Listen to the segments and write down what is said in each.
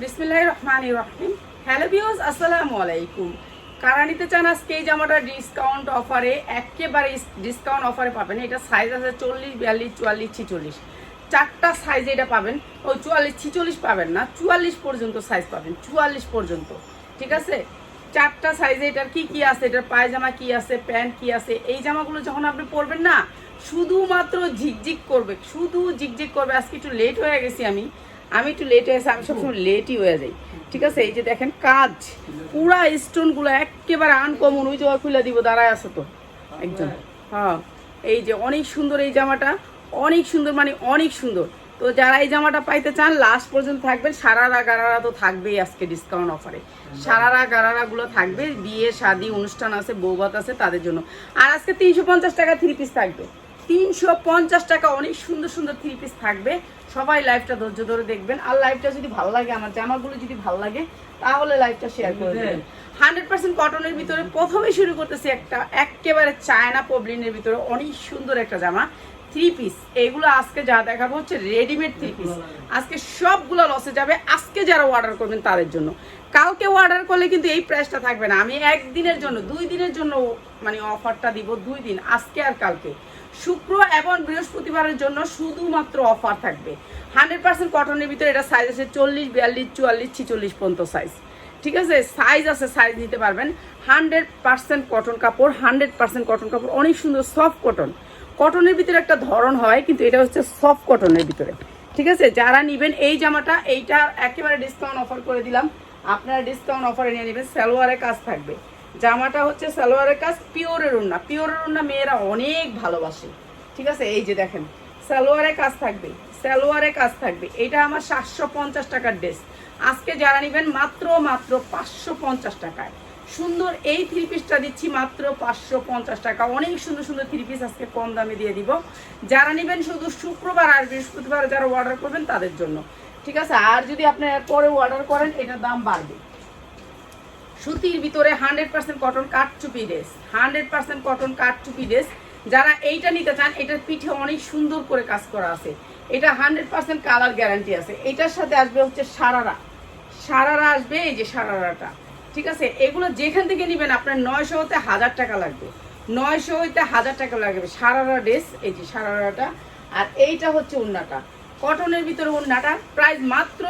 বিসমিল্লাহির রহমানির রহিম। Hello viewers, আসসালামু আলাইকুম। কারা নিতে চান আজকে এই জামাটা ডিসকাউন্ট অফারে, একেবারে ডিসকাউন্ট অফারে পাবেন। এটা সাইজ আছে 40, 42, 44, 46, চারটা সাইজ এটা পাবেন। ওই 44, 46 পাবেন না, 44 পর্যন্ত সাইজ পাবেন, 44 পর্যন্ত। ঠিক আছে, চারটা সাইজে এটার কি কি আছে, এটার পায়জামা কি আছে, প্যান্ট কি আছে। এই জামাগুলো যখন আপনি পরবেন না, শুধুমাত্র ঝিকঝিক করবে, শুধু ঝিকঝিক করবে। আজকে একটু লেট হয়ে গেছি, আমি একটু লেট হয়েছি, আমি সবসময় লেটই হয়ে যাই। ঠিক আছে, এই যে দেখেন কাজ, পুরা স্টোনগুলো একেবারে আনকমন। ওই যে খুলে দিব, দাঁড়ায় আছে তো একজন। হ্যাঁ, এই যে অনেক সুন্দর এই জামাটা, অনেক সুন্দর, মানে অনেক সুন্দর। তো যারা এই জামাটা পাইতে চান লাস্ট পর্যন্ত থাকবেন। সারারা গারারা তো থাকবেই আজকে ডিসকাউন্ট অফারে, সারারা গারারা গুলো থাকবে। বিয়ে শাদী অনুষ্ঠান আছে, বৌভাত আছে, তাদের জন্য। আর আজকে 350 টাকা 3 পিস থাকবে, 350 টাকা। অনেক সুন্দর সুন্দর 3 পিস থাকবে। সবাই লাইভটা ধৈর্য ধরে দেখবেন। আর লাইভটা যদি ভালো লাগে, আমার জামাগুলো যদি ভালো লাগে, তাহলে লাইভটা শেয়ার করে দেবেন। 100% কটনের ভিতরে প্রথমে শুরু করতেছি একটা একেবারে চায়না পবলিনের ভিতরে অনেক সুন্দর একটা জামা 3 পিস। এগুলো আজকে যা দেখাবো হচ্ছে রেডিমেড 3 পিস। আজকে সবগুলো লসে যাবে। আজকে যারা অর্ডার করবেন তাদের জন্য। কালকে অর্ডার করলে কিন্তু এই প্রাইসটা থাকবে না। আমি একদিনের জন্য, 2 দিনের জন্য মানে অফারটা দিব, 2 দিন, আজকে আর কালকে। শুক্র এবং বৃহস্পতিবারের জন্য শুধুমাত্র অফার থাকবে। 100% কটনের ভিতরে এটা সাইজ আছে 40, 42, 44, 46 পর্যন্ত সাইজ। ঠিক আছে, সাইজ আছে, সাইজ নিতে পারবেন। 100% কটন কাপড়, 100% কটন কাপড়, অনেক সুন্দর সফট কটন। কটনের ভিতরে একটা ধরন হয়, কিন্তু এটা হচ্ছে সফট কটনের ভিতরে। ঠিক আছে, যারা নেবেন এই জামাটা, এইটা একেবারে ডিসকাউন্ট অফার করে দিলাম। আপনারা ডিসকাউন্ট অফারে নিয়ে নেবেন। সালোয়ারের কাজ থাকবে, জামাটা হচ্ছে সালোয়ারের কাজ, পিওরের ওড়না। পিওরের ওড়না মেয়েরা অনেক ভালোবাসে। ঠিক আছে, এই যে দেখেন সালোয়ারের কাজ থাকবে, সালোয়ারের কাজ থাকবে। এটা আমার 750 টাকার ড্রেস। আজকে যারা নেবেন মাত্র 550 টাকায় সুন্দর এই 3 পিসটা দিচ্ছি মাত্র 550 টাকা। অনেক সুন্দর সুন্দর 3 পিস আজকে কম দামে দিয়ে দিব। যারা নেবেন শুধু শুক্রবার আর বৃহস্পতিবার যারা অর্ডার করবেন তাদের জন্য। ঠিক আছে, আর যদি আপনি পরে অর্ডার করেন এটার দাম বাড়বে। সুতির ভিতরে 100% কটন কাঠচুপি ড্রেস, 100% কটন কাঠচুপি ড্রেস। যারা এইটা নিতে চান, এটার পিঠে অনেক সুন্দর করে কাজ করা আছে। এটা 100% কালার গ্যারান্টি আছে। এটার সাথে আসবে হচ্ছে সারারা, সারারা আসবে, এই যে সারারাটা। ঠিক আছে, এগুলো যেখান থেকে নেবেন আপনার 900 হতে 1000 টাকা লাগবে, 900 হইতে 1000 টাকা লাগবে সারারা ড্রেস। এই যে সারারাটা। আর এইটা হচ্ছে ওড়নাটা, কটনের ভিতরে ওড়নাটা। প্রাইস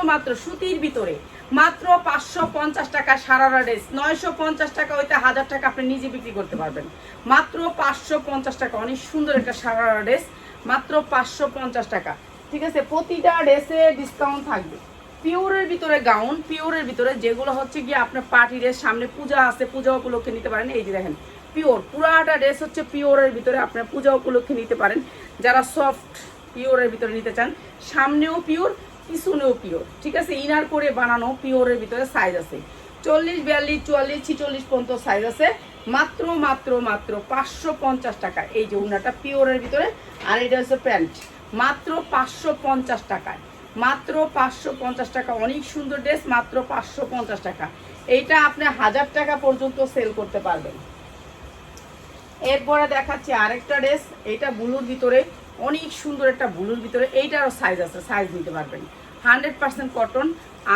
মাত্র সুতির ভিতরে মাত্র 550 টাকা সারারা ড্রেস। 950 টাকা হইতে 1000 টাকা আপনি নিজে বিক্রি করতে পারবেন। মাত্র 550 টাকা, অনেক সুন্দর একটা সারারা ড্রেস, মাত্র 550 টাকা। ঠিক আছে, প্রতিটা ড্রেসে ডিসকাউন্ট থাকবে। পিওরের ভিতরে গাউন, পিওরের ভিতরে যেগুলো হচ্ছে গিয়ে আপনার পার্টি ড্রেস, সামনে পূজা আছে, পূজা উপলক্ষে নিতে পারেন। এই যে দেখেন পিওর, পুরাটা ড্রেস হচ্ছে পিওরের ভিতরে, আপনার পূজা উপলক্ষে নিতে পারেন। যারা সফট পিওরের ভিতরে নিতে চান, সামনেও পিওর, পিছনেও পিওর। ঠিক আছে, ইনার করে বানানো পিওরের ভিতরে সাইজ আছে 40, 42, 44, 46 পর্যন্ত সাইজ আছে। মাত্র 550 টাকা। এই যে উনাটা পিওরের ভিতরে, আর এটা হচ্ছে প্যান্ট, মাত্র 550 টাকায়, মাত্র 550 টাকা। অনেক সুন্দর ড্রেস, মাত্র 550 টাকা। এইটা আপনি 1000 টাকা পর্যন্ত সেল করতে পারবেন। এরপরে দেখাচ্ছি আরেকটা ড্রেস, এটা ব্লুর ভিতরে, অনেক সুন্দর একটা ব্লুর ভিতরে। এইটারও সাইজ আছে, সাইজ নিতে পারবেন। 100% কটন।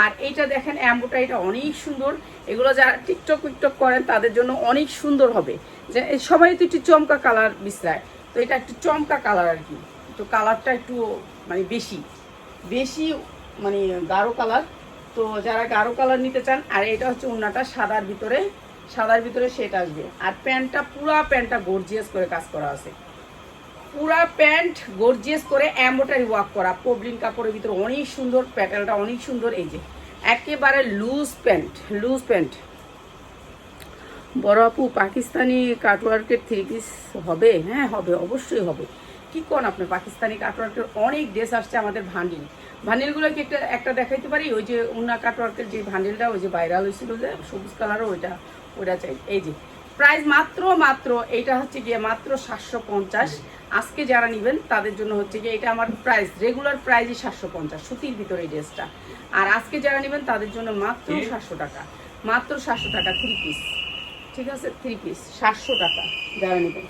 আর এইটা দেখেন অ্যাম্বোটা, এটা অনেক সুন্দর। এগুলো যারা টিকটক করেন তাদের জন্য অনেক সুন্দর হবে। যে সবাই তো একটু চমকা কালার বিছরায়, তো এটা একটু চমকা কালার আর কি, তো কালারটা একটু মানে বেশি মানে গাঢ় কালার। তো যারা গাঢ় কালার নিতে চান, আর এটা হচ্ছে ওড়নাটা সাদার ভিতরে সেট আসবে। আর প্যান্টটা, পুরা প্যান্টটা গর্জিয়াস করে কাজ করা আছে, পুরা প্যান্ট গর্জিয়াস করে এমব্রয়ডারি ওয়ার্ক করা, পবলিন কাপড়ের ভিতরে অনেক সুন্দর, প্যাটেলটা অনেক সুন্দর। এই যে একেবারে লুজ প্যান্ট। বড় আপু, পাকিস্তানি কাটওয়ার্কের 3 পিস হবে? হ্যাঁ হবে, অবশ্যই হবে। কি কোন আপনি, পাকিস্তানি কাটওয়ার্কের অনেক ড্রেস আসছে আমাদের। ভান্ডিলগুলো কি একটা দেখাইতে পারি? ওই যে উন্না কাটওয়ার্কের যে ভান্ডিলটা, ওই যে ভাইরাল হয়েছিল যে সবুজ কালারও, ওইটা চাই। এই যে প্রাইস মাত্র এইটা হচ্ছে গিয়ে মাত্র 750। আজকে যারা নেবেন তাদের জন্য হচ্ছে গিয়ে এটা আমার প্রাইস, রেগুলার প্রাইসই 750 সুতির ভিতরে এই ড্রেসটা। আর আজকে যারা নেবেন তাদের জন্য মাত্র 700 টাকা, মাত্র 700 টাকা 3 পিস। ঠিক আছে, 3 পিস 700 টাকা যারা নেবেন।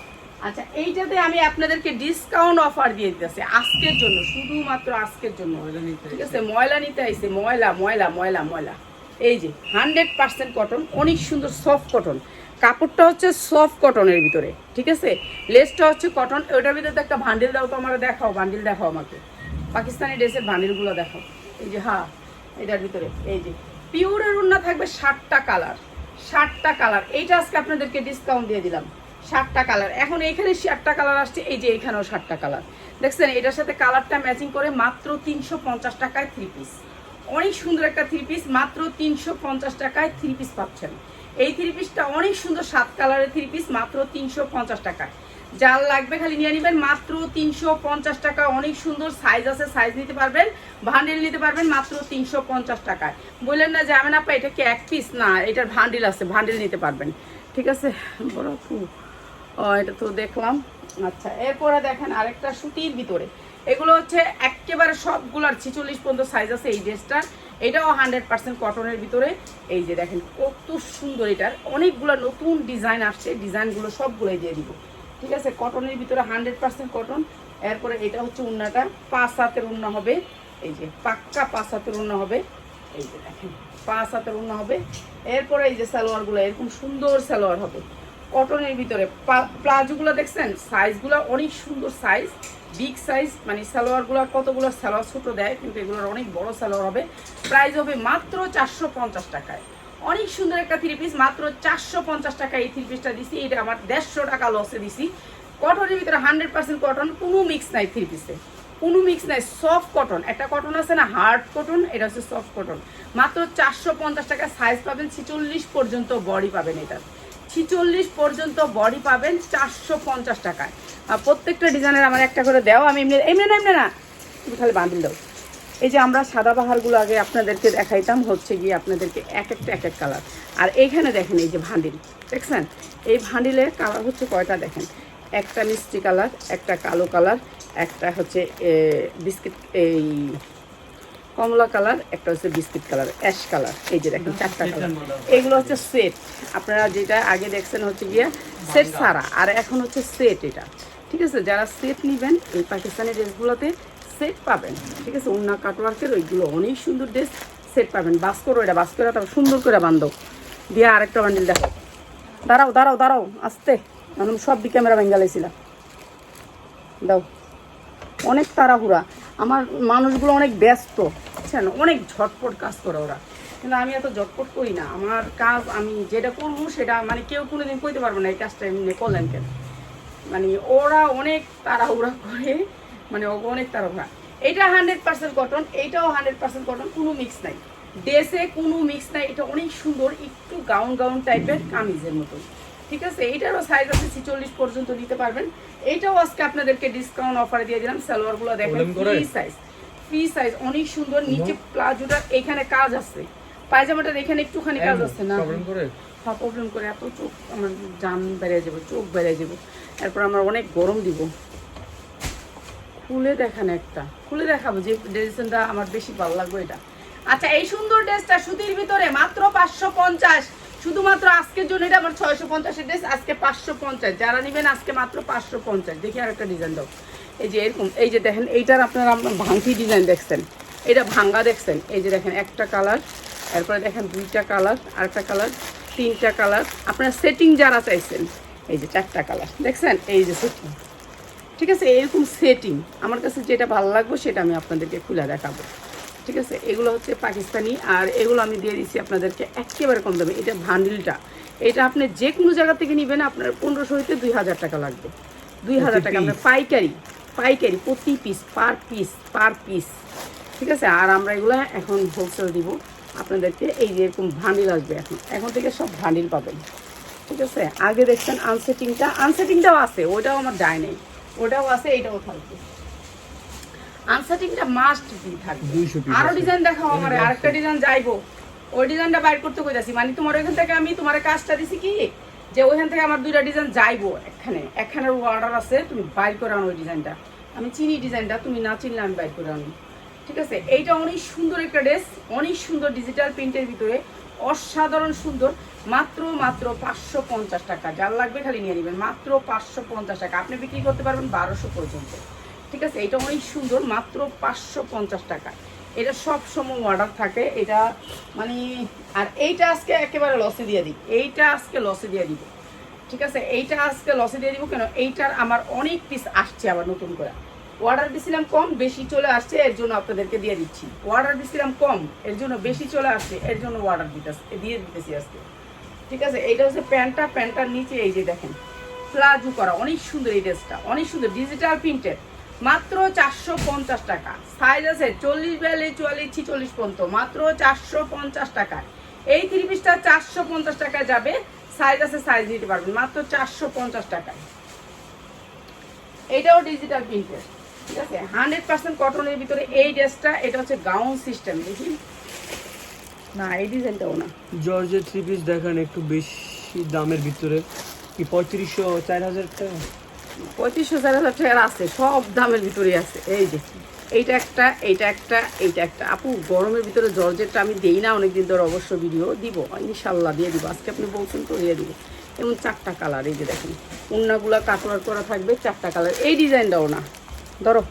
আচ্ছা এইটাতে আমি আপনাদেরকে ডিসকাউন্ট অফার দিয়ে দিতেছি আজকের জন্য, শুধুমাত্র আজকের জন্য। ঠিক আছে, ময়লা নিতে আইছে, ময়লা ময়লা ময়লা ময়লা। এই যে 100% কটন, অনেক সুন্দর সফট কটন, কাপড়টা হচ্ছে সফট কটনের ভিতরে। ঠিক আছে, লেসটা হচ্ছে কটন। ওটার ভিতরে তো একটা ভান্ডিল দাও তো, আমার দেখাও বান্ডিল, দেখাও আমাকে পাকিস্তানি ড্রেসের বান্ডিলগুলো দেখাও। এই যে হ্যাঁ, এটার ভিতরে এই যে পিওরের ওড়না থাকবে 60টা কালার, 60টা কালার। এইটা আজকে আপনাদেরকে ডিসকাউন্ট দিয়ে দিলাম, 60টা কালার। এখন এইখানে 60টা কালার আসছে, এই যে এখানেও 60টা কালার দেখছেন। এটার সাথে কালারটা ম্যাচিং করে মাত্র 350 টাকায় 3 পিস। অনেক সুন্দর একটা 3 পিস, মাত্র 350 টাকায় 3 পিস পাচ্ছেন। এই 3 পিসটা অনেক সুন্দর 7 কালারের 3 পিস, মাত্র 350 টাকায়। যার লাগবে খালি নিয়ে নেবেন, মাত্র 350 টাকা। অনেক সুন্দর সাইজ আছে, সাইজ নিতে পারবেন, ভান্ডিল নিতে পারবেন মাত্র 350 টাকায়। বললেন না যাবেন আপা এটা কি 1 পিস, না এটার ভান্ডিল আছে, ভান্ডিল নিতে পারবেন। ঠিক আছে, বড় এটা তো দেখলাম। আচ্ছা, এরপরে দেখেন আরেকটা সুতির ভিতরে, এগুলো হচ্ছে একেবারে সবগুলার 46 পর্যন্ত সাইজ আছে এই ড্রেসটার। এটাও 100% কটনের ভিতরে। এই যে দেখেন কত সুন্দর, এটার অনেকগুলো নতুন ডিজাইন আসছে, ডিজাইনগুলো সবগুলোই দিয়ে দিব। ঠিক আছে, কটনের ভিতরে 100% কটন। এরপরে এটা হচ্ছে উন্নাটা, 5 হাতের উন্না হবে। এই যে পাক্কা 5 হাতের উন্না হবে। এই যে দেখেন 5 হাতের উন্না হবে। এরপরে এই যে সালোয়ারগুলো এরকম সুন্দর সালোয়ার হবে কটনের ভিতরে। প্লাজোগুলো দেখছেন, সাইজগুলো অনেক সুন্দর সাইজ, বিগ সাইজ। মানে সালোয়ারগুলো কতগুলো সালোয়ার ছোটো দেয়, কিন্তু এগুলোর অনেক বড় সালোয়ার হবে। প্রাইস হবে মাত্র 450 টাকায়। অনেক সুন্দর একটা 3 পিস, মাত্র 450 টাকা এই 3 পিসটা দিছি। এটা আমার 150 টাকা লসে দিছি। কটনের ভিতরে 100% কটন, কোনো মিক্স নাই 3 পিসে, কোনো মিক্স নাই, সফট কটন। একটা কটন আছে না হার্ড কটন, এটা হচ্ছে সফট কটন। মাত্র 450 টাকা। সাইজ পাবেন 46 পর্যন্ত বডি পাবেন, এটা 46 পর্যন্ত বডি পাবেন 450 টাকায়। আর প্রত্যেকটা ডিজাইনের আমার একটা করে দেও, আমি এমনি এমনি না, এমনি না, তুমি খালি বান্ডিল দাও। এই যে আমরা সাদাবাহারগুলো আগে আপনাদেরকে দেখাইতাম, হচ্ছে গিয়ে আপনাদেরকে এক একটা এক এক কালার। আর এইখানে দেখেন এই যে ভান্ডিল দেখছেন, এই ভান্ডিলের কালার হচ্ছে কয়টা দেখেন, একটা মিষ্টি কালার, একটা কালো কালার, একটা হচ্ছে বিস্কিট এই কমলা কালার, একটা হচ্ছে বিস্কিট কালার, অ্যাশ কালার। এই যে দেখেন 4টা কালার। এগুলো হচ্ছে সেট। আপনারা যেটা আগে দেখছেন হচ্ছে গিয়ে সেট ছাড়া, আর এখন হচ্ছে সেট এটা। ঠিক আছে, যারা সেট নেবেন এই পাকিস্তানি ড্রেসগুলোতে সেট পাবেন। ঠিক আছে, উন্না কাটওয়ার্কের ওইগুলো অনেক সুন্দর ড্রেস সেট পাবেন। বাস্কর, এটা বাস্করা তারপর সুন্দর করে বান্ধব দিয়ে আরেকটা বান্ডিল দেখো। দাঁড়াও দাঁড়াও দাঁড়াও, আসতে আমি সব দিকে ক্যামেরা ভেঙ্গালেছিলাম। দাও, অনেক তাড়াহুড়া, আমার মানুষগুলো অনেক ব্যস্ত, বুঝছেন, অনেক ঝটপট কাজ করে ওরা, কিন্তু আমি এত ঝটপট করি না। আমার কাজ আমি যেটা করবো সেটা মানে কেউ কোনোদিন কইতে পারবো না এই কাজটা এমনি করলেন কেন। মানে ওরা অনেক তাড়াহুড়া করে, মানে অনেক তাড়াহুড়া। এটা 100% কটন, এইটাও 100% কটন, কোনো মিক্স নাই ড্রেসে, কোনো মিক্স নাই। এটা অনেক সুন্দর, একটু গাউন গাউন টাইপের কামিজের মতো। ঠিক আছে, এইটারও সাইজ আছে 46 পর্যন্ত নিতে পারবেন। এইটাও আজকে আপনাদেরকে ডিসকাউন্ট অফারে দিয়ে দিলাম। সালোয়ারগুলো দেখেন ফ্রি সাইজ, ফ্রি সাইজ, অনেক সুন্দর। নিচে প্লাজোটার এখানে কাজ আছে, পায়জামাটার এখানে একটুখানি কাজ আছে না, হ্যাঁ প্রবলেম করে। এত চোখ আমার জান বেড়ে যাবো, চোখ বেড়ে যাবো, এরপর আমার অনেক গরম দিব। খুলে দেখান, একটা খুলে দেখাবো যে ডিজাইনটা আমার বেশি ভালো লাগবে এটা। আচ্ছা, এই সুন্দর ড্রেসটা সুতির ভিতরে মাত্র 550, শুধুমাত্র আজকের জন্য। এটা আমার 650-এর ড্রেস, আজকে 550। যারা নেবেন আজকে মাত্র 550। দেখি আর একটা ডিজাইন দাও। এই যে এরকম, এই যে দেখেন এইটার আপনারা ভাঙতি ডিজাইন দেখছেন, এটা ভাঙ্গা দেখছেন। এই যে দেখেন একটা কালার, এরপরে দেখেন 2টা কালার, আরেকটা কালার, 3টা কালার। আপনারা সেটিং যারা চাইছেন, এই যে 4টা কালার দেখছেন, এই যে সেটিং। ঠিক আছে, এরকম সেটিং আমার কাছে যেটা ভালো লাগবে সেটা আমি আপনাদেরকে খুলে দেখাবো। ঠিক আছে, এগুলো হচ্ছে পাকিস্তানি, আর এগুলো আমি দিয়ে দিচ্ছি আপনাদেরকে একেবারে কম দামে। এটা ভান্ডিলটা, এটা আপনি যে কোনো জায়গা থেকে নেবেন আপনার 1500 হইতে 2000 টাকা লাগবে। 2000 টাকা আপনার পাইকারি, পাইকারি প্রতি পিস, পার পিস। ঠিক আছে, আর আমরা এগুলো এখন হোলসেল দিব আপনাদেরকে। এই যে এরকম ভান্ডিল আসবে, এখন থেকে সব ভান্ডিল পাবেন। ঠিক আছে, আগে দেখছেন আনসেটিংটাও আছে, ওটাও আমার যায় নেই, ওটাও আছে, এইটাও থাকবে। আনসেটিংটা মাস্ট বি থাকবে। আরো ডিজাইন দেখাও আমার, আরেকটা ডিজাইন যাইবো, ওই ডিজাইনটা বাইর করতে কইতাছি। মানে তোমার ওইখান থেকে আমি তোমার কাজটা দিছি কি, যে ওইখান থেকে আমার 2টা ডিজাইন যাইবো, একখানের অর্ডার আছে, তুমি বাইর করে আনো ওই ডিজাইনটা। আমি চিনি ডিজাইনটা, তুমি না চিনলে আমি বাইর করে আনি। ঠিক আছে, এইটা অনেক সুন্দর একটা ড্রেস, অনেক সুন্দর ডিজিটাল প্রিন্টের ভিতরে, অসাধারণ সুন্দর, মাত্র 550 টাকা। যার লাগবে খালি নিয়ে নেবেন, মাত্র 550 টাকা। আপনি বিক্রি করতে পারবেন 1200 পর্যন্ত, ঠিক আছে। এটা অনেক সুন্দর, মাত্র 550 টাকা। এটা সব সময় অর্ডার থাকে এটা মানে। আর এইটা আজকে একেবারে লসে দিয়ে দিই, এইটা আজকে লসে দিয়ে দিব, ঠিক আছে। এইটা আজকে লসে দিয়ে দিব কেন, এইটার আমার অনেক পিস আসছে আবার নতুন করে। অর্ডার দিছিলাম কম, বেশি চলে আসছে, এর জন্য আপনাদেরকে দিয়ে দিচ্ছি। অর্ডার দিছিলাম কম, এর জন্য বেশি চলে আসছে, এর জন্য অর্ডার দিয়ে দিতেছি আজকে, ঠিক আছে। এইটা হচ্ছে প্যান্টটার নিচে এই যে দেখেন প্লাজো করা, অনেক সুন্দর এই ড্রেসটা, অনেক সুন্দর, ডিজিটাল প্রিন্টেড, মাত্র 450 টাকা। সাইজ আছে 40, 42, 44, 46 পর্যন্ত, মাত্র 450 টাকা। এই 3 পিসটা 450 টাকায় যাবে। সাইজ আছে, সাইজ নিতে পারবেন মাত্র 450 টাকায়। এটাও ডিজিটাল প্রিন্টেড, ঠিক আছে, 100% কটনের ভিতরে এই ড্রেসটা। এটা হচ্ছে গাউন সিস্টেম, দেখি না এই ডিজাইনটাও না। জর্জের 3 পিস দেখান একটু বেশি দামের ভিতরে, কি 3500 4000 টাকা? 3500 4000 টাকার আছে, সব দামের ভিতরে আছে। এই যে এইটা একটা, এইটা একটা, এইটা একটা। আপু গরমের ভিতরে জর্জেটটা আমি দেই না অনেকদিন ধরে, অবশ্য ভিডিও দিব ইনশাল্লাহ, দিয়ে দিব। আজকে আপনি বলছেন তো দিয়ে দিব। এবং 4টা কালার, এই যে দেখেন ওড়নাগুলা কাটওয়ার করা থাকবে, 4টা কালার। এই ডিজাইনটাও না, ধরো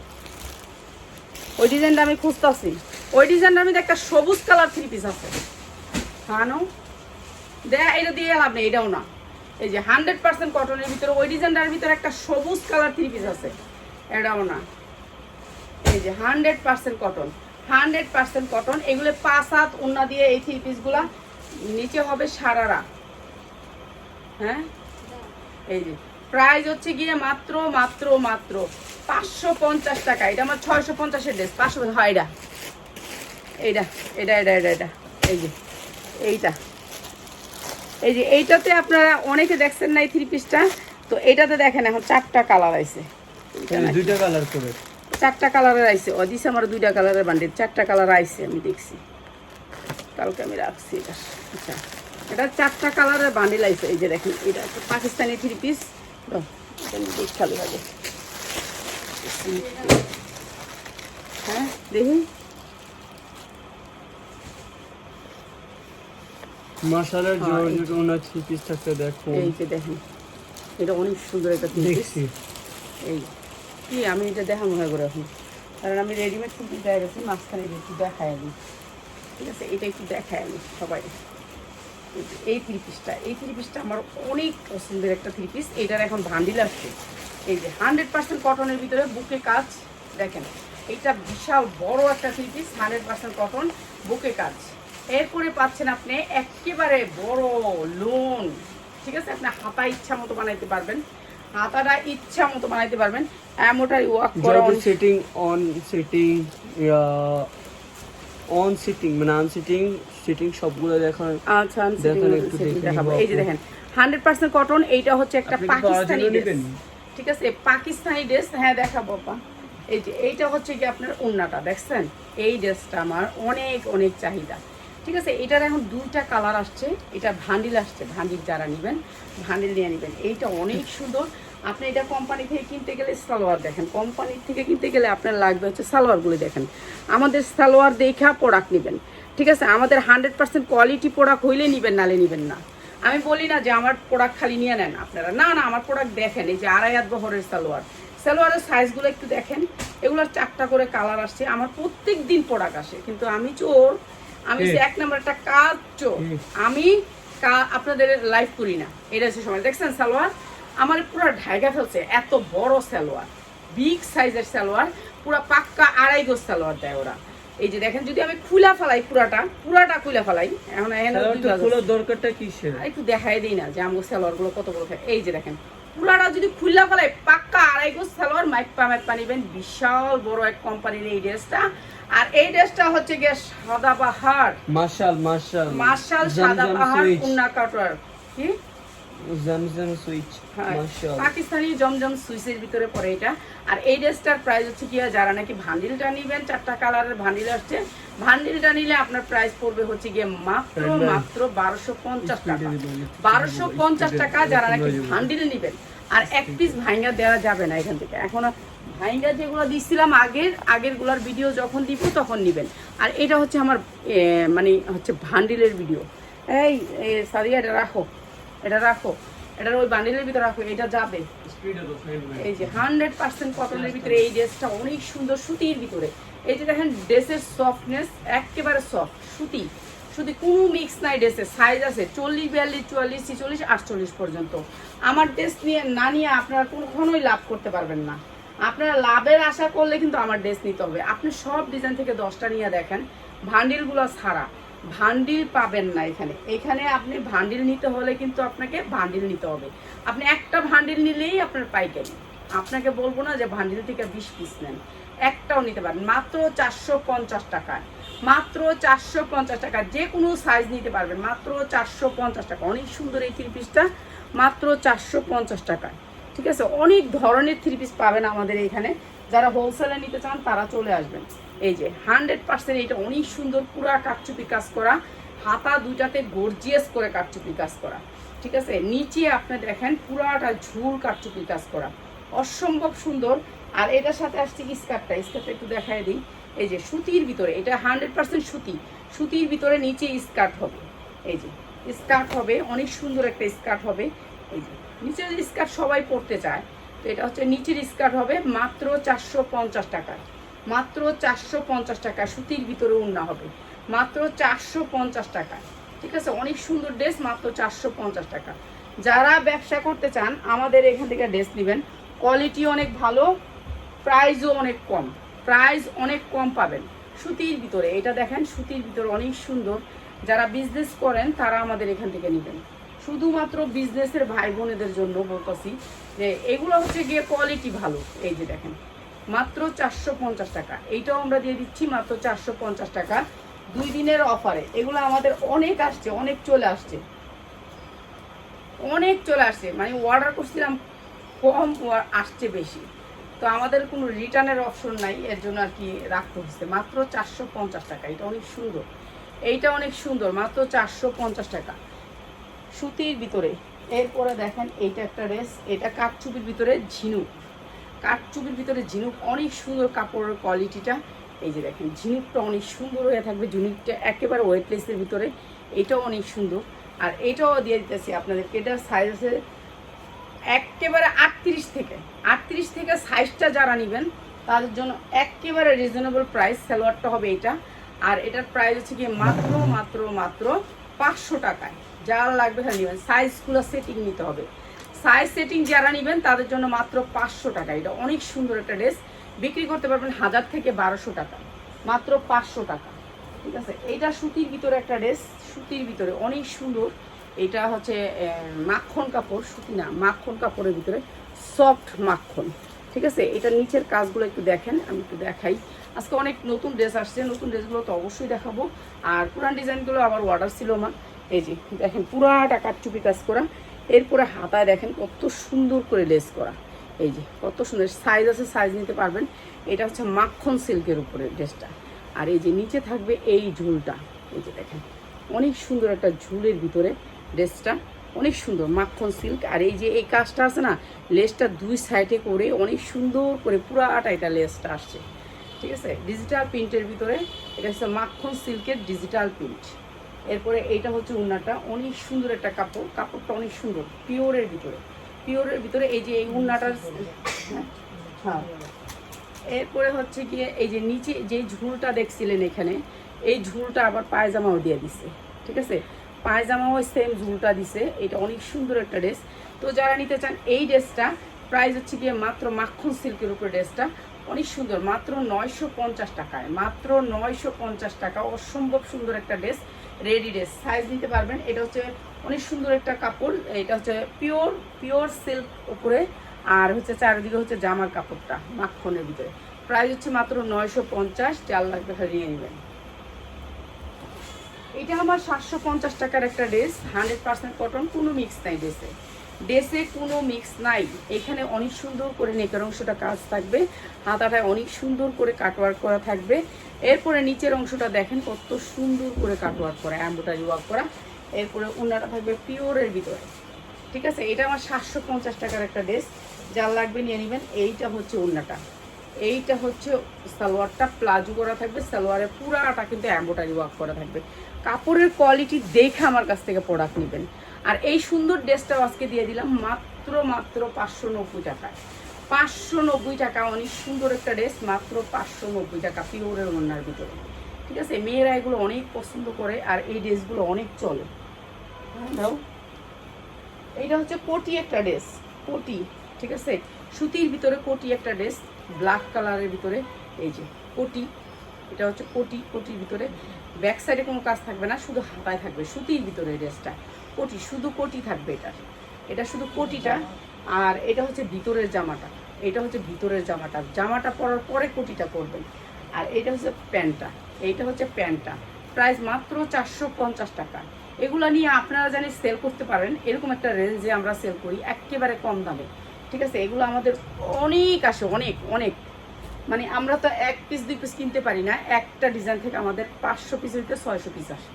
ওই ডিজাইনটা আমি খুঁজতেছি, ওই ডিজাইনটা আমি একটা সবুজ কালার 3 পিস আছে। হ্যাঁ নো দেয়া, এটা দিয়ে লাভ নেই, এটাও না। এই যে 100% কটনের ভিতরে ওই ডিজাইনটার ভিতরে একটা সবুজ কালার 3 পিস আছে, এটাও না। এই যে 100% কটন, 100% কটন। এগুলো 5 হাত ওড়না দিয়ে এই 3 পিসগুলা, নিচে হবে সারারা। হ্যাঁ এই যে প্রাইস হচ্ছে গিয়ে মাত্র 550 টাকা। এটা আমার 650-এর ড্রেস, 500 হয়। এটা এইটা এটা এটা এটা এটা এই যে এইটা, এই যে এইটাতে আপনারা অনেকে দেখছেন না এই 3 পিসটা, তো এইটাতে দেখেন এখন 4টা কালার আছে, 2টা কালার করে, 4টা কালারের আইছে। ও দিছে আমার 2টা কালারের বান্ডিল, 4টা কালার আইছে, আমি দেখছি কালকে আমি রাখছি এটা। আচ্ছা এটা 4টা কালারের বান্ডিল আইছে। এই যে দেখেন এটা একটা পাকিস্তানি 3 পিস, খালি হবে। হ্যাঁ দেখি, মাশাআল্লাহ জর্জেট ওনা 3 পিস থাকতে দেখো। এই যে দেখেন এটা অনেক সুন্দর একটা 3 পিস। দেখছি এই কি আমি এটা দেখা মনে করে এখন, কারণ আমি রেডিমেড কিন্তু দেখাই গেছি, মাঝখানে একটু দেখাই আমি, ঠিক আছে। এটা একটু দেখাই আমি সবাই। এই 3 পিসটা, এই 3 পিসটা আমার অনেক পছন্দের একটা 3 পিস। এটার এখন ভান্ডিল আসছে। এই যে 100% কটনের ভিতরে বুকে কাজ, দেখেন এইটা বিশাল বড় একটা 3 পিস, 100% কটন, বুকে কাজ। এরপরে পাচ্ছেন আপনি একেবারে বড় লোন, ঠিক আছে। আপনি হাতা ইচ্ছা মতো বানাইতে পারবেন, হাতাটা ইচ্ছা মতো বানাইতে পারবেন। এমনটাই ওয়ার্ক করা, setting on setting on sitting মানে আনসিটিং সিটিং সবগুলো দেখান। আচ্ছা দেখেন একটু দেখাবো। এই যে দেখেন 100% কটন। এইটা হচ্ছে একটা পাকিস্তানি ড্রেস, ঠিক আছে, পাকিস্তানি ড্রেস। হ্যাঁ দেখাবো আপা। এই যে এইটা হচ্ছে কি আপনার ওড়নাটা দেখছেন, এই ড্রেসটা আমার অনেক অনেক চাহিদা, ঠিক আছে। এটার এখন 2টা কালার আসছে, এটা ভান্ডিল আসছে। ভান্ডিল যারা নেবেন ভান্ডিল নিয়ে নেবেন। এইটা অনেক সুন্দর। আপনি এটা কোম্পানি থেকে কিনতে গেলে সালোয়ার দেখেন, কোম্পানির থেকে কিনতে গেলে আপনার লাগবে হচ্ছে সালোয়ারগুলো দেখেন। আমাদের সালোয়ার দেখা প্রোডাক্ট নেবেন, ঠিক আছে। আমাদের 100% কোয়ালিটি প্রোডাক্ট হইলে নেবেন, নালে নেবেন না। আমি বলি না যে আমার প্রোডাক্ট খালি নিয়ে নেন আপনারা, না না, আমার প্রোডাক্ট দেখেন। এই যে 2.5 হাত বহরের সালোয়ারের সাইজগুলো একটু দেখেন। এগুলোর 4টা করে কালার আসছে। আমার প্রত্যেক দিন প্রোডাক্ট আসে, কিন্তু আমি চোর, আমি 1 নম্বর একটা কাজ চোর। আমি আপনাদের লাইভ করি না। এটা হচ্ছে সময় দেখছেন সালোয়ার আমার পুরো ঢাইকা ফেলছে, এত বড় সালোয়ার, বিগ সাইজের সালোয়ার, পুরো পাক্কা 2.5 গজ সালোয়ার দেয় ওরা। এই যে দেখেন যদি আমি খুলা ফেলাই, পুরাটা খুলা ফেলাই, এখন দরকারটা কিসের একটু দেখাই দিই না যে আমার সালোয়ার গুলো কত বড় থাকে। এই যে দেখেন পুরাটা যদি খুলা ফেলাই, পাক্কা 2.5 গজ সালোয়ার, মাইপা নিবেন। বিশাল বড় এক কোম্পানির এই ড্রেসটা। আর এই ড্রেসটা হচ্ছে গিয়ে সাদাবাহার, মার্শাল সাদাবাহার উন্না কাটওয়ার, কি জমজম সুইচ, মাশাআল্লাহ পাকিস্তানি জমজম সুইচের ভিতরে পড়ে এটা। আর এই ড্রেসটার প্রাইস হচ্ছে কি, যারা নাকি ভান্ডিলটা নেবেন, 4টা কালারের ভান্ডিল আসছে, ভান্ডিলটা নিলে আপনার প্রাইস পড়বে হচ্ছে গিয়ে মাত্র 1250 টাকা। 1250 টাকা যারা নাকি ভান্ডিল নেবেন। আর 1 পিস ভাইঙ্গা দেওয়া যাবে না এখান থেকে। এখন ভাইঙ্গা যেগুলো দিচ্ছিলাম আগের গুলার ভিডিও যখন দিব তখন নেবেন। আর এটা হচ্ছে আমার মানে হচ্ছে ভান্ডিলের ভিডিও, এই সাদিয়া এটা রাখো, এটা রাখো, এটার ওই বান্ডিলের ভিতরে রাখো, এটা যাবে। এই যে 100% কটনের ভিতরে এই ড্রেসটা অনেক সুন্দর, সুতির ভিতরে। এই যে দেখেন ড্রেসের সফটনেস একেবারে সফট, সুতি, শুধু কোনো মিক্স নাই। ড্রেসের সাইজ আছে 40, 42, 44, 46, 48 পর্যন্ত। আমার ড্রেস নিয়ে না নিয়ে আপনারা কখনোই লাভ করতে পারবেন না। আপনারা লাভের আশা করলে কিন্তু আমার ড্রেস নিতে হবে। আপনি সব ডিজাইন থেকে 10টা নিয়ে দেখেন, ভান্ডিলগুলো ছাড়া ভান্ডিল পাবেন না এখানে। এখানে আপনি ভান্ডিল নিতে হলে কিন্তু আপনাকে ভান্ডিল নিতে হবে। আপনি একটা ভান্ডিল নিলেই আপনার পাইকারি। আপনাকে বলবো না যে ভান্ডিল থেকে 20 পিস নেন, একটাও নিতে পারেন মাত্র 450 টাকায়। মাত্র 450 টাকা, যে কোনো সাইজ নিতে পারবেন মাত্র 450 টাকা। অনেক সুন্দর এই 3 পিসটা মাত্র 450 টাকায়। ঠিক আছে, অনেক ধরনের 3 পিস পাবেন আমাদের এখানে। যারা হোলসেলে নিতে চান তারা চলে আসবেন। এই যে 100% এটা অনেক সুন্দর, পুরা কাটচুপি কাজ করা, হাতা দুইটাতে গর্জিয়াস করে কাটচুপি কাজ করা। ঠিক আছে, নিচে আপনি দেখেন পুরাটা ঝুল কাটচুপি কাজ করা, অসম্ভব সুন্দর। আর এটার সাথে আসছে স্কার্টটা একটু দেখাই দিই। এই যে সুতির ভিতরে, এটা 100% সুতি, সুতির ভিতরে নিচে স্কার্ট হবে। এই যে স্কার্ট হবে, অনেক সুন্দর একটা স্কার্ট হবে। এই যে নিচের স্কার্ট সবাই পরতে চায়, তো এটা হচ্ছে নিচের স্কার্ট হবে মাত্র 450 টাকায়। মাত্র 450 টাকা, সুতির ভিতরে ওড়না হবে মাত্র 450 টাকা। ঠিক আছে, অনেক সুন্দর ড্রেস মাত্র 450 টাকা। যারা ব্যবসা করতে চান আমাদের এখান থেকে ড্রেস নেবেন, কোয়ালিটি অনেক ভালো, প্রাইসও অনেক কম, প্রাইস অনেক কম পাবেন সুতির ভিতরে। এটা দেখেন সুতির ভিতরে অনেক সুন্দর। যারা বিজনেস করেন তারা আমাদের এখান থেকে নেবেন, শুধুমাত্র বিজনেসের ভাই বোনেদের জন্য বলতেছি যে এগুলো হচ্ছে গিয়ে কোয়ালিটি ভালো। এই যে দেখেন মাত্র 450 টাকা, এইটাও আমরা দিয়ে দিচ্ছি মাত্র 450 টাকা 2 দিনের অফারে। এগুলো আমাদের অনেক আসছে, অনেক চলে আসছে, অনেক চলে আসছে, মানে অর্ডার করছিলাম কম, আসছে বেশি, তো আমাদের কোনো রিটার্নের অপশন নাই, এর জন্য আর কি রাখতে হচ্ছে। মাত্র 450 টাকা, এটা অনেক সুন্দর, এইটা অনেক সুন্দর, মাত্র 450 টাকা সুতির ভিতরে। এরপরে দেখেন এইটা একটা ড্রেস, এটা কাঠচুপির ভিতরে ঝিনুক, কাঠচুপির ভিতরে ঝিনুক, অনেক সুন্দর কাপড়ের কোয়ালিটিটা। এই যে দেখেন ঝিনুকটা অনেক সুন্দর হয়ে থাকবে, ঝিনুকটা একেবারে ওয়েটলেসের ভিতরে, এটাও অনেক সুন্দর। আর এটাও দিয়ে দিতেছি আপনাদেরকে, এটার সাইজ আছে একেবারে 38 থেকে সাইজটা যারা নেবেন তাদের জন্য একেবারে রিজনেবল প্রাইস। সালোয়ারটা হবে এটা, আর এটার প্রাইস হচ্ছে কি মাত্র মাত্র মাত্র 500 টাকায়। যারা লাগবে তারা নেবেন, সাইজগুলো সেটিং নিতে হবে, সাইজ সেটিং যারা নেবেন তাদের জন্য মাত্র 500 টাকা। এটা অনেক সুন্দর একটা ড্রেস, বিক্রি করতে পারবেন 1000 থেকে 1200 টাকা, মাত্র 500 টাকা। ঠিক আছে, এইটা সুতির ভিতরে একটা ড্রেস, সুতির ভিতরে অনেক সুন্দর। এটা হচ্ছে মাখন কাপড়, সুতি না, মাখন কাপড়ের ভিতরে সফট মাখন। ঠিক আছে, এটা নিচের কাজগুলো একটু দেখেন, আমি একটু দেখাই। আজকে অনেক নতুন ড্রেস আসছে, নতুন ড্রেসগুলো তো অবশ্যই দেখাবো। আর পুরান ডিজাইনগুলো আবার অর্ডার ছিল আমার। এই যে দেখেন পুরাটা কাটচুপি কাজ করা, এরপরে হাতায় দেখেন কত সুন্দর করে লেস করা। এই যে কত সুন্দর, সাইজ আছে, সাইজ নিতে পারবেন। এটা হচ্ছে মাখন সিল্কের উপরে ড্রেসটা। আর এই যে নিচে থাকবে এই ঝুলটা, এই যে দেখেন অনেক সুন্দর একটা ঝুলের ভিতরে ড্রেসটা, অনেক সুন্দর মাখন সিল্ক। আর এই যে এই কাজটা আছে না, লেসটা 2 সাইডে করে অনেক সুন্দর করে পুরাটা এটা লেসটা আসছে। ঠিক আছে, ডিজিটাল প্রিন্টের ভিতরে, এটা হচ্ছে মাখন সিল্কের ডিজিটাল প্রিন্ট। এরপরে এইটা হচ্ছে উন্নাটা, অনেক সুন্দর একটা কাপড়, কাপড়টা অনেক সুন্দর, পিওরের ভিতরে, পিওরের ভিতরে। এই যে এই উন্নাটার, হ্যাঁ, এরপরে হচ্ছে গিয়ে এই যে নিচে যে ঝুলটা দেখছিলেন এখানে, এই ঝুলটা আবার পায়জামাও দিয়ে দিছে। ঠিক আছে, পায়জামাও সেম ঝুলটা দিছে। এটা অনেক সুন্দর একটা ড্রেস। তো যারা নিতে চান এই ড্রেসটা, প্রাইস হচ্ছে গিয়ে মাত্র মাখন সিল্কের উপর ড্রেসটা অনেক সুন্দর, মাত্র 950 টাকায়, মাত্র 950 টাকা। অসম্ভব সুন্দর একটা ড্রেস, রেডি ড্রেস, সাইজ নিতে পারবেন। এটা হচ্ছে অনেক সুন্দর একটা কাপড়, এটা হচ্ছে পিওর সিল্ক উপরে, আর হচ্ছে চারিদিকে হচ্ছে জামার কাপড়টা মাখনের ভিতরে। প্রাইস হচ্ছে মাত্র 950, 4 লাখ টাকা নিয়ে নেবেন। এটা আমার 750 টাকার একটা ড্রেস, 100% কটন, কোনো মিক্স নাই ড্রেসে, ড্রেসে কোনো মিক্স নাই। এখানে অনেক সুন্দর করে নেকের অংশটা কাজ থাকবে, হাতাটায় অনেক সুন্দর করে কাটওয়ার্ক করা থাকবে। এরপরে নিচের অংশটা দেখেন কত সুন্দর করে কাটওয়ার্ক করা, এমব্রয়ডারি ওয়ার্ক করা। এরপরে উন্নাটা থাকবে পিওরের ভিতরে। ঠিক আছে, এটা আমার 750 টাকার একটা ড্রেস, যার লাগবে নিয়ে নেবেন। এইটা হচ্ছে উন্নাটা, এইটা হচ্ছে সালোয়ারটা প্লাজো করা থাকবে, সালোয়ারের পুরাটা কিন্তু এমব্রয়ডারি ওয়ার্ক করা থাকবে। কাপড়ের কোয়ালিটি দেখে আমার কাছ থেকে প্রোডাক্ট নেবেন। আর এই সুন্দর ড্রেসটাও আজকে দিয়ে দিলাম মাত্র 590 টাকায়। 590 টাকা, অনেক সুন্দর একটা ড্রেস, মাত্র 590 টাকা পিওরের ওড়নার ভিতরে। ঠিক আছে, মেয়েরা এগুলো অনেক পছন্দ করে আর এই ড্রেসগুলো অনেক চলে। দাও, এইটা হচ্ছে কোটি একটা ড্রেস, কোটি, ঠিক আছে, সুতির ভিতরে কোটি একটা ড্রেস, ব্ল্যাক কালারের ভিতরে। এই যে কোটি, এটা হচ্ছে কোটি, কোটির ভিতরে ব্যাক সাইডে কোনো কাজ থাকবে না, শুধু হাতায় থাকবে, সুতির ভিতরে ড্রেসটা কোটি, শুধু কোটি থাকবে। এটা শুধু কোটিটা। আর এটা হচ্ছে ভিতরের জামাটা, এটা হচ্ছে ভিতরের জামাটা, জামাটা পরার পরে কোটিটা করবেন। আর এটা হচ্ছে প্যান্টটা, এইটা হচ্ছে প্যান্টটা, প্রাইস মাত্র 450 টাকা। এগুলো নিয়ে আপনারা জানি সেল করতে পারেন, এরকম একটা রেঞ্জে আমরা সেল করি একেবারে কম দামে। ঠিক আছে, এগুলো আমাদের অনেক আসে, অনেক অনেক, মানে আমরা তো 1 পিস 2 পিস কিনতে পারি না, একটা ডিজাইন থেকে আমাদের 500 পিস হইতে 600 পিস আসে।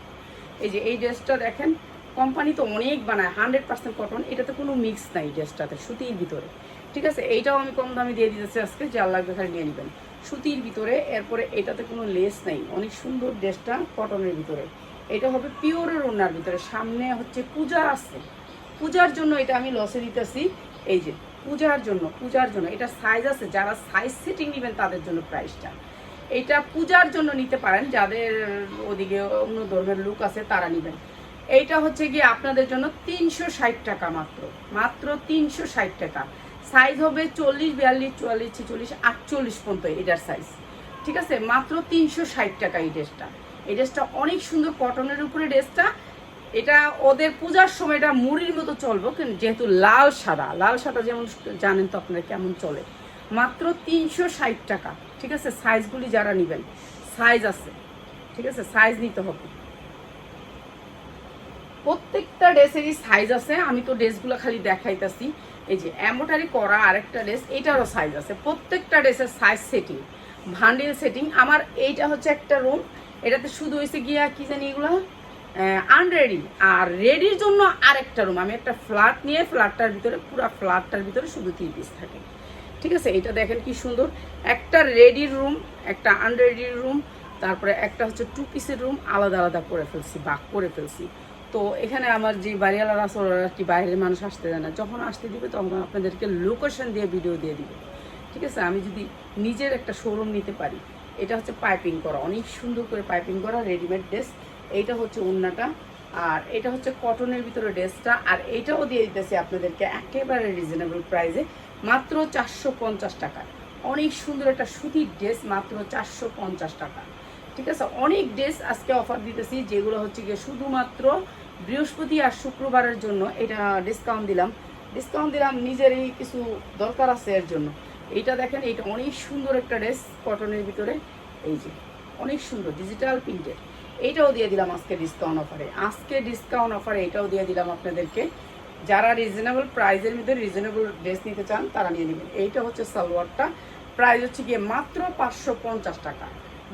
এই যে এই ড্রেসটা দেখেন, কোম্পানি তো অনেক বানায়, 100% কটন, এটাতে কোনো মিক্স নাই ড্রেসটাতে, সুতির ভিতরে। ঠিক আছে, এইটাও আমি কম দামে দিয়ে দিতেছি আজকে, যার লাগবে খালি নিয়ে নেবেন, সুতির ভিতরে। এরপরে এটাতে কোনো লেস নাই, অনেক সুন্দর ড্রেসটা, কটনের ভিতরে। এটা হবে পিওরের ওড়নার ভিতরে, সামনে হচ্ছে পূজা আছে, পূজার জন্য এটা আমি লসে দিতেছি। এই যে পূজার জন্য এটা সাইজ আছে, যারা সাইজ সেটিং নেবেন তাদের জন্য প্রাইসটা। এটা পূজার জন্য নিতে পারেন, যাদের ওদিকে অন্য ধর্মের লোক আছে তারা নেবেন। এইটা হচ্ছে গিয়ে আপনাদের জন্য 360 টাকা, মাত্র 360 টাকা। সাইজ হবে 40, 42, 44, 46, 48 পর্যন্ত এটার সাইজ। ঠিক আছে, মাত্র 360 টাকা এই ড্রেসটা। এই ড্রেসটা অনেক সুন্দর কটনের উপরে ড্রেসটা। এটা ওদের পূজার সময় এটা মুড়ির মতো চলবো, যেহেতু লাল সাদা যেমন জানেন তো আপনারা কেমন চলে। মাত্র 360 টাকা। ঠিক আছে, সাইজগুলি যারা নেবেন, সাইজ আছে, ঠিক আছে, সাইজ নিতে হবে। প্রত্যেকটা ড্রেসেরই সাইজ আছে, আমি তো ড্রেসগুলো খালি দেখাইতেছি। এই যে এমব্রয়ডারি করা আরেকটা ড্রেস, এইটারও সাইজ আছে, প্রত্যেকটা ড্রেসের সাইজ সেটিং, ভান্ডিল সেটিং। আমার এইটা হচ্ছে একটা রুম, এটাতে শুধু হয়েছে গিয়া কি জানি এগুলো আনরেডি, আর রেডির জন্য আরেকটা রুম। আমি একটা ফ্ল্যাট নিয়ে, ফ্ল্যাটটার ভিতরে, পুরো ফ্ল্যাটটার ভিতরে শুধু 3 পিস থাকে। ঠিক আছে, এটা দেখেন কি সুন্দর, একটা রেডির রুম, একটা আনরেডির রুম, তারপরে একটা হচ্ছে 2 পিসের রুম, আলাদা আলাদা করে ফেলছি, ভাগ করে ফেলছি। তো এখানে আমার যে বাড়িওয়ালারা আছে ওরা কি বাইরের মানুষ আসতে দেয় না, যখন আসতে দিবে তখন আপনাদেরকে লোকেশন দিয়ে ভিডিও দিয়ে দিবে। ঠিক আছে, আমি যদি নিজের একটা শোরুম নিতে পারি। এটা হচ্ছে পাইপিং করা, অনেক সুন্দর করে পাইপিং করা রেডিমেড ড্রেস। এইটা হচ্ছে ওড়নাটা, আর এটা হচ্ছে কটনের ভিতরে ড্রেসটা। আর এইটাও দিয়ে দিতেছি আপনাদেরকে একেবারে রিজনেবল প্রাইসে, মাত্র 450 টাকা। অনেক সুন্দর একটা সুতির ড্রেস, মাত্র 450 টাকা। ঠিক আছে, অনেক ড্রেস আজকে অফার দিতেছি, যেগুলো হচ্ছে গিয়ে শুধুমাত্র বৃহস্পতি আর শুক্রবারের জন্য। এটা ডিসকাউন্ট দিলাম, নিজেরই কিছু দরকার আছে এর জন্য। এইটা দেখেন, এইটা অনেক সুন্দর একটা ড্রেস কটনের ভিতরে। এই যে অনেক সুন্দর ডিজিটাল প্রিন্টেড, এইটাও দিয়ে দিলাম আজকে ডিসকাউন্ট অফারে, এইটাও দিয়ে দিলাম আপনাদেরকে। যারা রিজনেবল প্রাইসের ভিতরে রিজনেবল ড্রেস নিতে চান তারা নিয়ে নেবেন। এইটা হচ্ছে সালোয়ারটা, প্রাইস হচ্ছে গিয়ে মাত্র 550 টাকা,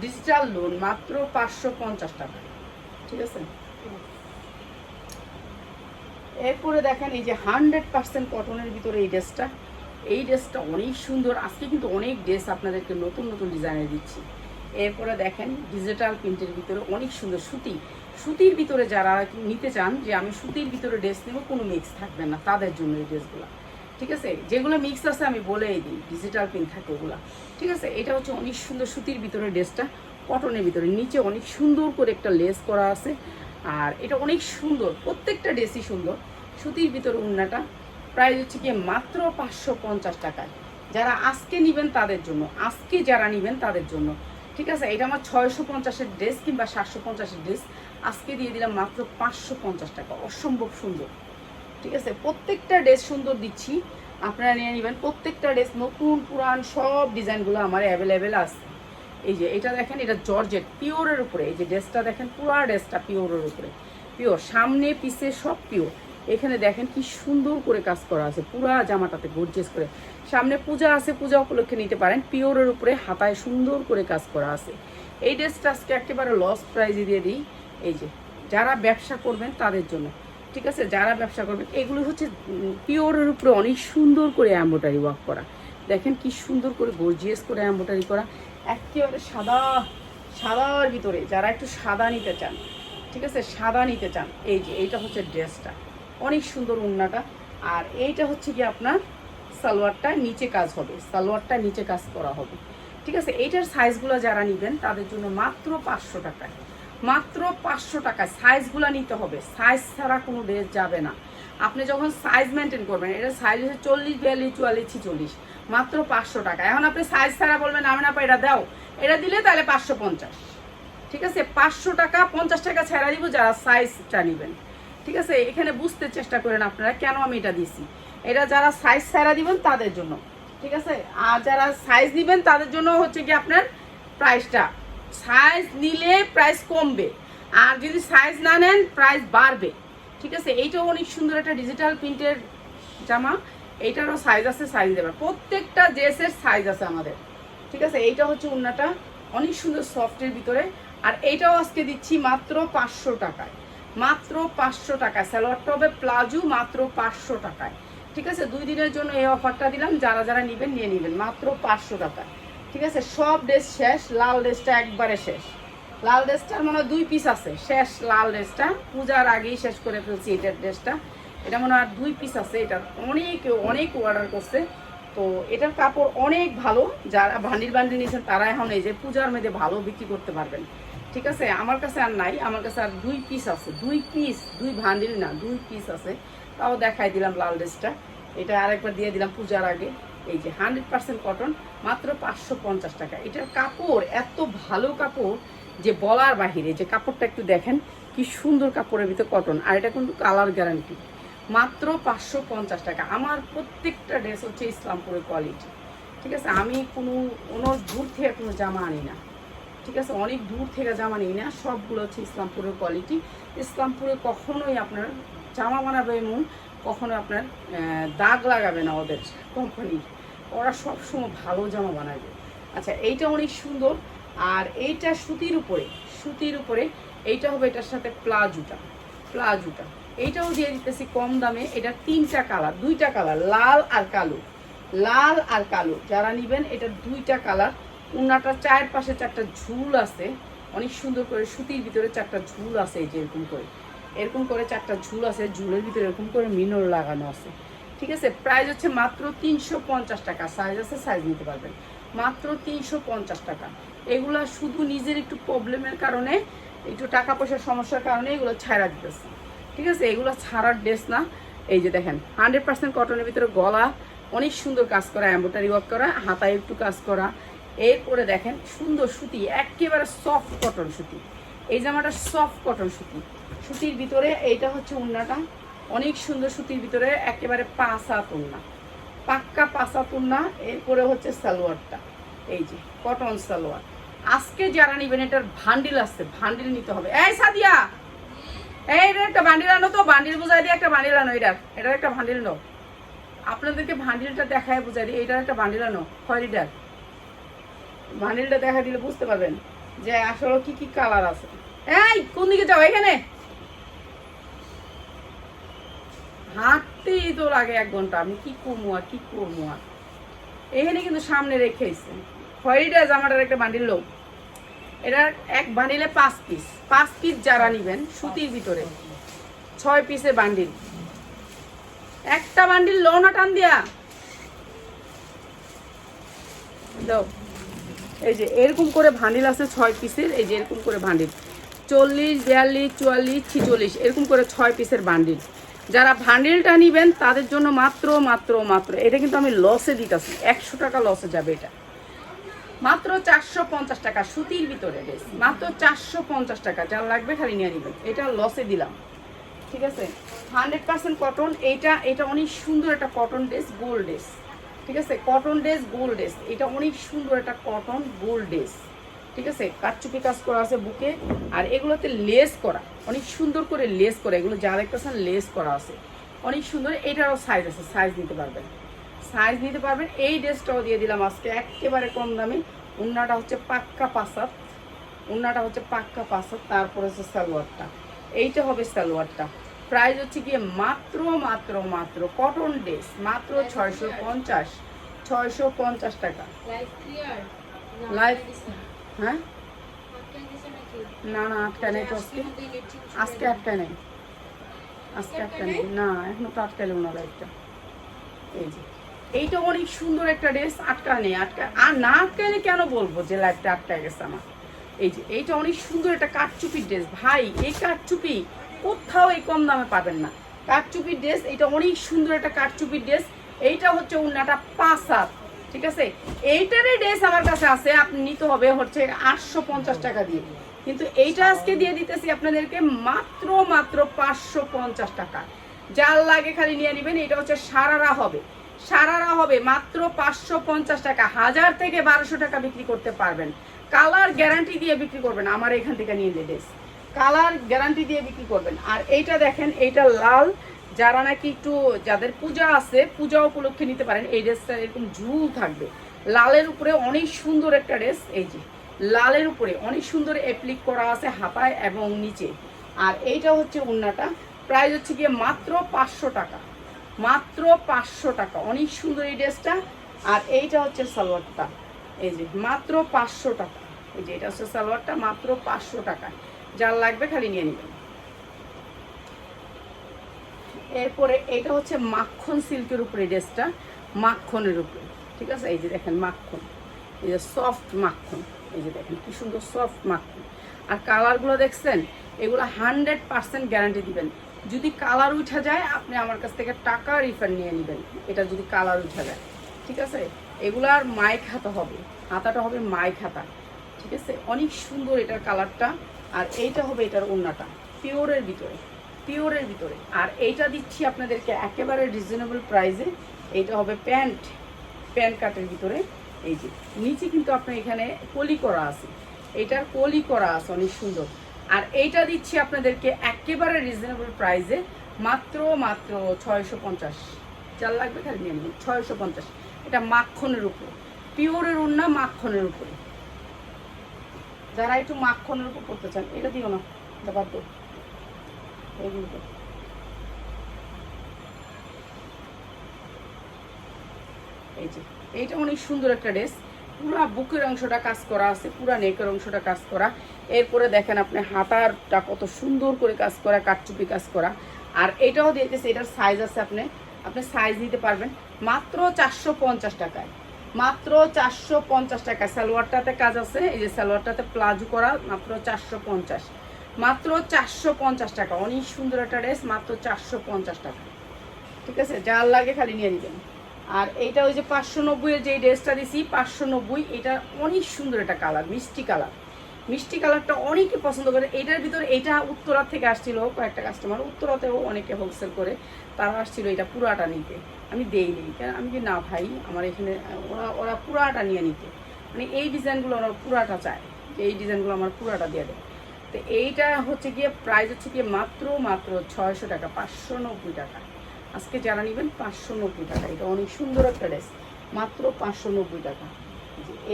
ডিজিটাল লোন, মাত্র 550 টাকা। ঠিক আছে, এরপরে দেখেন এই যে 100% কটনের ভিতরে এই ড্রেসটা অনেক সুন্দর। আজকে কিন্তু অনেক ড্রেস আপনাদেরকে নতুন নতুন ডিজাইনে দিচ্ছি। এরপরে দেখেন ডিজিটাল প্রিন্টের ভিতরে অনেক সুন্দর সুতির ভিতরে যারা নিতে চান যে আমি সুতির ভিতরে ড্রেস নেব, কোনো মিক্স থাকবে না, তাদের জন্য এই ড্রেসগুলো। ঠিক আছে, যেগুলো মিক্স আছে আমি বলেই দিই, ডিজিটাল প্রিন্ট থাকে ওগুলো। ঠিক আছে, এটা হচ্ছে অনেক সুন্দর সুতির ভিতরে ড্রেসটা, কটনের ভিতরে, নিচে অনেক সুন্দর করে একটা লেস করা আছে। আর এটা অনেক সুন্দর, প্রত্যেকটা ড্রেসই সুন্দর। সুতির ভিতরে ওড়নাটা, প্রাইস হচ্ছে কি মাত্র 550 টাকায়। যারা আজকে নেবেন তাদের জন্য, ঠিক আছে। এটা আমার 650-এর ড্রেস কিংবা 750-এর ড্রেস, আজকে দিয়ে দিলাম মাত্র 550 টাকা, অসম্ভব সুন্দর। ঠিক আছে, প্রত্যেকটা ড্রেস সুন্দর দিচ্ছি, আপনারা নিয়ে নেবেন। প্রত্যেকটা ড্রেস নতুন পুরান সব ডিজাইনগুলো আমার অ্যাভেলেবেল আছে। এই যে এটা দেখেন, এটা জর্জেট পিওরের উপরে, এই যে ড্রেসটা দেখেন, পুরা ড্রেসটা পিওরের উপরে, পিওর, সামনে পিছে সব পিওর। এখানে দেখেন কি সুন্দর করে কাজ করা আছে, পুরা জামাটাতে গর্জিয়াস করে। সামনে পূজা আছে, পূজা উপলক্ষে নিতে পারেন। পিওরের উপরে হাতায় সুন্দর করে কাজ করা আছে। এই ড্রেসটা আজকে একেবারে লস প্রাইজে দিয়ে দিই। এই যে যারা ব্যবসা করবেন তাদের জন্য, ঠিক আছে, যারা ব্যবসা করবেন, এগুলো হচ্ছে পিওরের উপরে অনেক সুন্দর করে এমব্রয়ডারি ওয়ার্ক করা, দেখেন কি সুন্দর করে গর্জিয়াস করে এমব্রয়ডারি করা, একেবারে সাদার ভিতরে যারা একটু সাদা নিতে চান, ঠিক আছে, সাদা নিতে চান, এই যে এইটা হচ্ছে ড্রেসটা, অনেক সুন্দর ওড়নাটা। আর এইটা হচ্ছে কি আপনার সালোয়ারটা নিচে কাজ হবে, সালোয়ারটা নিচে কাজ করা হবে, ঠিক আছে। এইটার সাইজগুলো যারা নেবেন তাদের জন্য মাত্র 500 টাকায়, মাত্র 500 টাকায় সাইজগুলো নিতে হবে, সাইজ ছাড়া কোনো ড্রেস যাবে না। আপনি যখন সাইজ মেনটেন করবেন, এটা সাইজ হচ্ছে 40, 42, 44, 46, মাত্র 500 টাকা। এখন আপনি সাইজ ছাড়া বলবেন আমি না এটা দাও, এটা দিলে তাহলে 550, ঠিক আছে। 500 টাকা 50 টাকা ছেড়া দিব যারা সাইজটা নেবেন, ঠিক আছে। এখানে বুঝতে চেষ্টা করেন আপনারা কেন আমি এটা দিছি, এটা যারা সাইজ ছেড়া দিবেন তাদের জন্য, ঠিক আছে। আর যারা সাইজ দিবেন তাদের জন্য হচ্ছে কি আপনার প্রাইসটা, সাইজ নিলে প্রাইস কমবে, আর যদি সাইজ না নেন প্রাইস বাড়বে, ঠিক আছে। এইটাও অনেক সুন্দর একটা ডিজিটাল প্রিন্টের জামা, এইটারও সাইজ আছে, সাইজ দেবে, প্রত্যেকটা ড্রেসের সাইজ আছে আমাদের, ঠিক আছে। এইটা হচ্ছে ওড়নাটা অনেক সুন্দর সফটের ভিতরে, আর এইটাও আজকে দিচ্ছি মাত্র 500 টাকায়, মাত্র 500 টাকায়। সালোয়ারটা হবে প্লাজো, মাত্র 500 টাকায়, ঠিক আছে। 2 দিনের জন্য এই অফারটা দিলাম, যারা যারা নেবেন নিয়ে নেবেন মাত্র 500 টাকায়, ঠিক আছে। সব ড্রেস শেষ, লাল ড্রেসটা একবারে শেষ, লাল ড্রেসটার মনে হয় 2 পিস আছে শেষ, লাল ড্রেসটা পূজার আগেই শেষ করে ফেলছি এটার ড্রেসটা, এটা মনে হয় 2 পিস আছে, এটা অনেক অর্ডার করছে, তো এটার কাপড় অনেক ভালো, যারা বান্ডিল নিয়েছেন তারা এখন এই যে পূজার মধ্যে ভালো বিক্রি করতে পারবেন, ঠিক আছে। আমার কাছে আর নাই, আমার কাছে আর 2 পিস আছে, 2 পিস, 2 বান্ডিল না, 2 পিস আছে, তাও দেখাই দিলাম লাল ড্রেসটা, এটা আরেকবার দিয়ে দিলাম পূজার আগে। এই যে 100% কটন, মাত্র 550 টাকা। এটার কাপড় এত ভালো কাপড় যে বলার বাহিরে, যে কাপড়টা একটু দেখেন কি সুন্দর কাপড়ের ভিতরে কটন, আর এটা কিন্তু কালার গ্যারান্টি, মাত্র 550 টাকা। আমার প্রত্যেকটা ড্রেস হচ্ছে ইসলামপুরের কোয়ালিটি, ঠিক আছে। আমি অনেক দূর থেকে কোনো জামা আনি না, ঠিক আছে, অনেক দূর থেকে জামা নিই না, সবগুলো হচ্ছে ইসলামপুরের কোয়ালিটি। ইসলামপুরে কখনোই আপনার জামা বানাবে এমন কখনো আপনার দাগ লাগাবে না ওদের কোম্পানির, ওরা সবসময় ভালো জামা বানাবে। আচ্ছা, এইটা অনেক সুন্দর, আর এইটা সুতির উপরে এইটা হবে এটার সাথে প্লাজোটা, এইটাও দিয়ে দিতেছি কম দামে। এটা 3টা কালার, 2টা কালার, লাল আর কালো, যারা নেবেন এটা 2টা কালার। ওড়নাটার চারপাশে 4টা ঝুল আছে, অনেক সুন্দর করে সুতির ভিতরে 4টা ঝুল আছে, এই যে এরকম করে 4টা ঝুল আছে, ঝুলের ভিতরে এরকম করে মিনর লাগানো আছে, ঠিক আছে। প্রাইস হচ্ছে মাত্র 350 টাকা, সাইজ আছে, সাইজ নিতে পারবেন, মাত্র 350 টাকা। এগুলা শুধু নিজের একটু প্রবলেমের কারণে, একটু টাকা পয়সার সমস্যার কারণে এগুলো ছাড়া দিতেছে, ঠিক আছে। এগুলো ছাড়ার ড্রেস না। এই যে দেখেন 100% কটনের ভিতরে গলা অনেক সুন্দর কাজ করা, এমব্রয়ডারি ওয়ার্ক করা, হাতায় একটু কাজ করা, এরপরে দেখেন সুন্দর সুতি, একেবারে সফট কটন সুতি, এই জামাটা সফট কটন সুতির ভিতরে। এইটা হচ্ছে ওড়নাটা অনেক সুন্দর সুতির ভিতরে, একেবারে 5 হাত ওড়না, পাক্কা 5 হাত ওড়না। এরপরে হচ্ছে সালোয়ারটা, এই যে কটন সালোয়ার। আজকে যারা নেবেন এটার ভান্ডিল আসছে, ভান্ডিল নিতে হবে। এই সাদিয়া, এইটা একটা বান্ডিল আনো তো, বান্ডিল বুঝাই দিয়ে একটা বান্ডিল আনো, এটার একটা বান্ডিল নাও, আপনাদেরকে ভান্ডিলটা দেখায় বুঝাই দিই, এইটার একটা বান্ডিল আনো, খয়রিটার বান্ডিলটা দেখা দিলে বুঝতে পারবেন যে আসলে কি কি কালার আছে। এই কোন দিকে যাও, এখানে হাঁটতেই তো লাগে 1 ঘন্টা, আমি কি করবো আর এখানে কিন্তু সামনে রেখেছে। খয়রিটা জামাটার একটা বান্ডিল লো, এটার এক বান্ডিলে 5 পিস যারা নিবেন সুতির ভিতরে 6 পিসের বান্ডিল, একটা বান্ডিল লো না টান দিয়া দাও। এই যে এরকম করে বান্ডিল আছে 6 পিসের, এই যে এরকম করে বান্ডিল 40, 42, 44, 46 এরকম করে 6 পিসের বান্ডিল। যারা বান্ডিলটা নিবেন তাদের জন্য মাত্র এটা কিন্তু আমি লসে দিতেছি, 100 টাকা লসে যাবে, এটা মাত্র 450 টাকা সুতির ভিতরে ড্রেস, মাত্র 450 টাকা। যার লাগবে খালি নিয়ে নেবেন, এটা লসে দিলাম, ঠিক আছে। 100% কটন, এটা অনেক সুন্দর একটা কটন ড্রেস, গোল্ড ড্রেস, ঠিক আছে। কটন ড্রেস গোল্ড ড্রেস, এটা অনেক সুন্দর একটা কটন গোল্ড ড্রেস, ঠিক আছে। কাটচুপি কাজ করা আছে বুকে, আর এগুলোতে লেস করা, অনেক সুন্দর করে লেস করা, এগুলো যা দেখতেছেন লেস করা আছে, অনেক সুন্দর। এটারও সাইজ আছে, সাইজ নিতে পারবেন। এই ড্রেসটাও দিয়ে দিলাম আজকে একেবারে কম দামে। ওড়নাটা হচ্ছে পাক্কা 5 হাত, তারপরে হচ্ছে সালোয়ারটা, এইটা হবে সালোয়ারটা। প্রাইস হচ্ছে গিয়ে মাত্র কটন ড্রেস মাত্র 650, 650 টাকা। লাইভ ক্লিয়ার লাইভ, হ্যাঁ না না আটকায় নেই তো আজকে আটকায় নেই, আজকে আটকায় নেই না, এখনো তো আটকাইলেও না লাইভটা। এই যে এইটা অনেক সুন্দর একটা ড্রেস, আটকা নেই, আর না আটকাইলে কেন বলবো যে লাইভটা আটকায় গেছে আমার। এই যে এইটা অনেক সুন্দর একটা কাঠচুপির ড্রেস ভাই, এই কাঠচুপি কোথাও এই কম দামে পাবেন না। কাঠচুপির ড্রেস, এটা অনেক সুন্দর একটা কাঠচুপির ড্রেস। এইটা হচ্ছে উন্নাটা 5 হাত, ঠিক আছে। এইটারই ড্রেস আমার কাছে আছে, আপনি নিতে হবে হচ্ছে 850 টাকা দিয়ে, কিন্তু এইটা আজকে দিয়ে দিতেছি আপনাদেরকে মাত্র 550 টাকা। যার লাগে খালি নিয়ে নেবেন। এটা হচ্ছে সারারা হবে, সারারা হবে মাত্র 550 টাকা। 1000 থেকে 1200 টাকা বিক্রি করতে পারবেন। কালার গ্যারান্টি দিয়ে বিক্রি করবেন, আমার এখান থেকে নিয়ে ড্রেস কালার গ্যারান্টি দিয়ে বিক্রি করবেন। আর এইটা দেখেন, এইটা লাল, যারা নাকি একটু যাদের পূজা আছে পূজা উপলক্ষে নিতে পারেন। এই ড্রেসটা এরকম ঝুল থাকবে, লালের উপরে অনেক সুন্দর একটা ড্রেস। এই যে লালের উপরে অনেক সুন্দর অ্যাপ্লিক করা আছে হাতায় এবং নিচে। আর এইটা হচ্ছে উন্নাটা, প্রাইস হচ্ছে গিয়ে মাত্র 500 টাকা, মাত্র 500 টাকা। অনেক সুন্দর এই ড্রেসটা। আর এইটা হচ্ছে সালোয়ারটা, এই যে মাত্র 500 টাকা। এই যে এটা হচ্ছে সালোয়ারটা, মাত্র 500 টাকা। যার লাগবে খালি নিয়ে নেবেন। এরপরে এটা হচ্ছে মাখন সিল্কের উপরে ড্রেসটা, মাখনের উপরে, ঠিক আছে। এই যে দেখেন মাখন, এই যে সফট মাখন, এই যে দেখেন কি সুন্দর সফট মাখন। আর কালারগুলো দেখছেন, এগুলো 100% গ্যারান্টি দিবেন। যদি কালার উঠা যায় আপনি আমার কাছ থেকে টাকা রিফান্ড নিয়ে নেবেন, এটা যদি কালার উঠা যায়, ঠিক আছে। এগুলার মাইক হাতা হবে, হাতাটা হবে মাইক হাতা, ঠিক আছে। অনেক সুন্দর এটার কালারটা। আর এইটা হবে এটার ওড়নাটা, পিওরের ভিতরে, পিওরের ভিতরে। আর এইটা দিচ্ছি আপনাদেরকে একেবারে রিজনেবল প্রাইসে। এইটা হবে প্যান্ট, প্যান্ট কাটের ভিতরে। এই যে নিচে কিন্তু আপনার এখানে কলি করা আছে, এইটার কলি করা আছে অনেক সুন্দর। আর এইটা দিচ্ছি আপনাদেরকে একেবারে রিজনেবল প্রাইসে, মাত্র 650। যার লাগবে খালি নিয়ে নেবেন, 650। এটা মাখনের উপর, পিওরের ওড়না, মাখনের উপরে। যারা একটু মাখনের উপর করতে চান, এটা দিও না, এটা বাদ দাও, এইগুলো। এই যে এইটা অনেক সুন্দর একটা ড্রেস, পুরা বুকের অংশটা কাজ করা আছে, পুরা নেকের অংশটা কাজ করা। এরপরে দেখেন আপনি হাতারটা কত সুন্দর করে কাজ করা, কাটচুপি কাজ করা। আর এটাও দিতেছে, এটার সাইজ আছে, আপনি সাইজ নিতে পারবেন মাত্র 450 টাকায়, মাত্র 450 টাকা। সালোয়ারটাতে কাজ আছে, এই যে সালোয়ারটাতে প্লাজো করা, মাত্র 450, মাত্র 450 টাকা। অনেক সুন্দর একটা ড্রেস, মাত্র 450 টাকা, ঠিক আছে। যার লাগে খালি নিয়ে নেবেন। আর এইটা ওই যে 590 এর যে ড্রেসটা দিছি, 590, এটা অনেক সুন্দর একটা কালার, মিষ্টি কালার, মিষ্টি কালারটা অনেকে পছন্দ করে। এটার ভিতরে এটা উত্তরা থেকে আসছিল কয়েকটা কাস্টমার, উত্তরাতেও অনেকে হোলসেল করে, তারা আসছিল এটা পুরাটা নিতে। আমি দেইনি, কেন আমি কি না ভাই, আমার এখানে ওরা পুরাটা নিয়ে নিতে, মানে এই ডিজাইনগুলো ওরা পুরাটা চায়, যে এই ডিজাইনগুলো আমার পুরাটা দিয়ে দেয়। তো এইটা হচ্ছে গিয়ে প্রাইস হচ্ছে গিয়ে মাত্র 600 টাকা, 590 টাকা। আজকে যারা নেবেন 590 টাকা। এটা অনেক সুন্দর একটা ড্রেস, মাত্র 590 টাকা।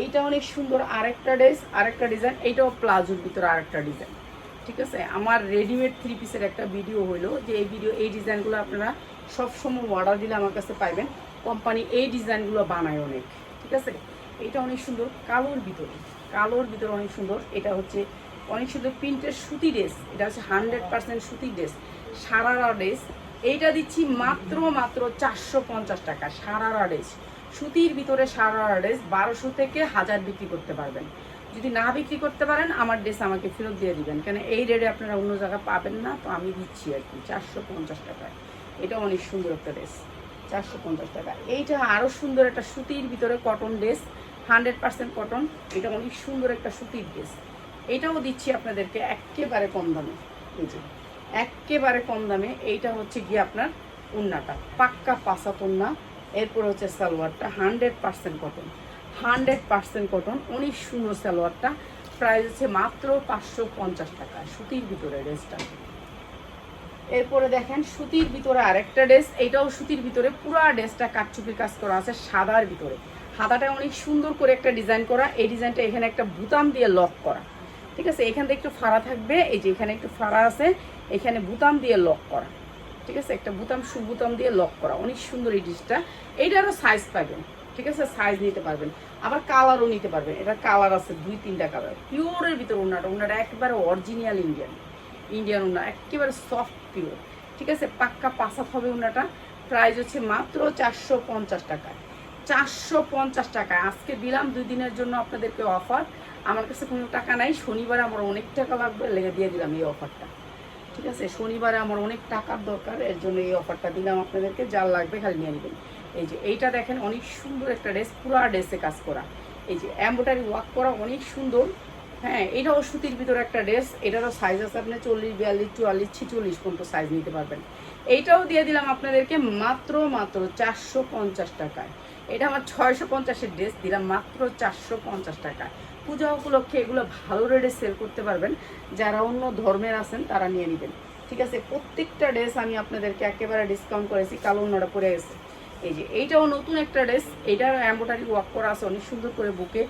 এইটা অনেক সুন্দর আরেকটা ড্রেস, আরেকটা ডিজাইন। এইটাও প্লাজোর ভিতরে আরেকটা ডিজাইন, ঠিক আছে। আমার রেডিমেড 3 পিসের একটা ভিডিও হইলো, যে এই ডিজাইনগুলো আপনারা সবসময় অর্ডার দিলে আমার কাছে পাইবেন। কোম্পানি এই ডিজাইনগুলো বানায় অনেক, ঠিক আছে। এটা অনেক সুন্দর কালোর ভিতরে, কালোর ভিতরে অনেক সুন্দর। এটা হচ্ছে অনেক সুন্দর প্রিন্টের সুতি ড্রেস, এটা হচ্ছে 100% সুতি ড্রেস, সারারা ড্রেস। এইটা দিচ্ছি মাত্র 450 টাকা, সারারা ড্রেস, সুতির ভিতরে সারারা ড্রেস। 1200 থেকে 1000 বিক্রি করতে পারবেন। যদি না বিক্রি করতে পারেন আমার ড্রেস আমাকে ফেরত দিয়ে দিবেন, কেন এই রেটে আপনারা অন্য জায়গায় পাবেন না, তো আমি দিচ্ছি আর কি 450 টাকায়। এটা অনেক সুন্দর একটা ড্রেস, 450 টাকা। এইটা আরও সুন্দর একটা সুতির ভিতরে কটন ড্রেস, 100% কটন। এটা অনেক সুন্দর একটা সুতির ড্রেস। এটাও দিচ্ছি আপনাদেরকে একেবারে কম দামে, এই যে একেবারে কম দামে। এইটা হচ্ছে গিয়ে আপনার ওড়নাটা পাক্কা পাসাত ওড়না। এরপর হচ্ছে সালোয়ারটা 100% কটন, 100% কটন, অনেক সুন্দর সালোয়ারটা। প্রাইস হচ্ছে মাত্র 550 টাকা, সুতির ভিতরে ড্রেসটা। এরপরে দেখেন সুতির ভিতরে আরেকটা ড্রেস, এইটাও সুতির ভিতরে, পুরা ড্রেসটা কাটচুপির কাজ করা আছে সাদার ভিতরে। হাতাটা অনেক সুন্দর করে একটা ডিজাইন করা। এই ডিজাইনটা এখানে একটা বুতাম দিয়ে লক করা, ঠিক আছে। এখান থেকে একটু ফাড়া থাকবে, এই যে এখানে একটু ফাড়া আছে, এখানে বুতাম দিয়ে লক করা, ঠিক আছে। একটা বুতাম দিয়ে লক করা, অনেক সুন্দর এই ড্রেসটা। এইটারও সাইজ পাবেন, ঠিক আছে, সাইজ নিতে পারবেন, আবার কালারও নিতে পারবেন। এটা কালার আছে 2-3টা কালার। পিওরের ভিতরে ওনাটা একেবারে অরিজিনাল ইন্ডিয়ান ওনা, একেবারে সফট পিওর। ঠিক আছে, পাক্কা পাসাত হবে ওনাটা। প্রাইস হচ্ছে মাত্র 450 টাকায়। 450 টাকায় আজকে দিলাম 2 দিনের জন্য আপনাদেরকে অফার। আমার কাছে কোনো টাকা নাই, শনিবারে আমার অনেক টাকা লাগবে, লেগে দিয়ে দিলাম এই অফারটা। ঠিক আছে, শনিবারে আমার অনেক টাকার দরকার, এর জন্য এই অফারটা দিলাম আপনাদেরকে। যার লাগবে খালি নিয়ে নেবেন। এই যে এইটা দেখেন, অনেক সুন্দর একটা ড্রেস, পুরো ড্রেসে কাজ করা, এই যে এমব্রয়ডারি ওয়ার্ক করা, অনেক সুন্দর। হ্যাঁ, এটাও সুতির ভিতরে একটা ড্রেস। এটারও সাইজ আছে আপনি 40, 42, 44, 46 পর্যন্ত সাইজ নিতে পারবেন। এইটাও দিয়ে দিলাম আপনাদেরকে মাত্র 450 টাকায়। এটা আমার 650-এর ড্রেস, দিলাম মাত্র 450 টাকায়। পূজা উপলক্ষে এগুলো ভালো রেটে সেল করতে পারবেন। যারা অন্য ধর্মের আছেন তারা নিয়ে নেবেন। ঠিক আছে, প্রত্যেকটা ড্রেস আমি আপনাদেরকে একেবারে ডিসকাউন্ট করেছি। কালো ওনাটা পরে গেছে। এই যে এইটাও নতুন একটা ড্রেস, এইটার এমব্রয়ডারি ওয়ার্ক করা আছে অনেক সুন্দর করে বুকে,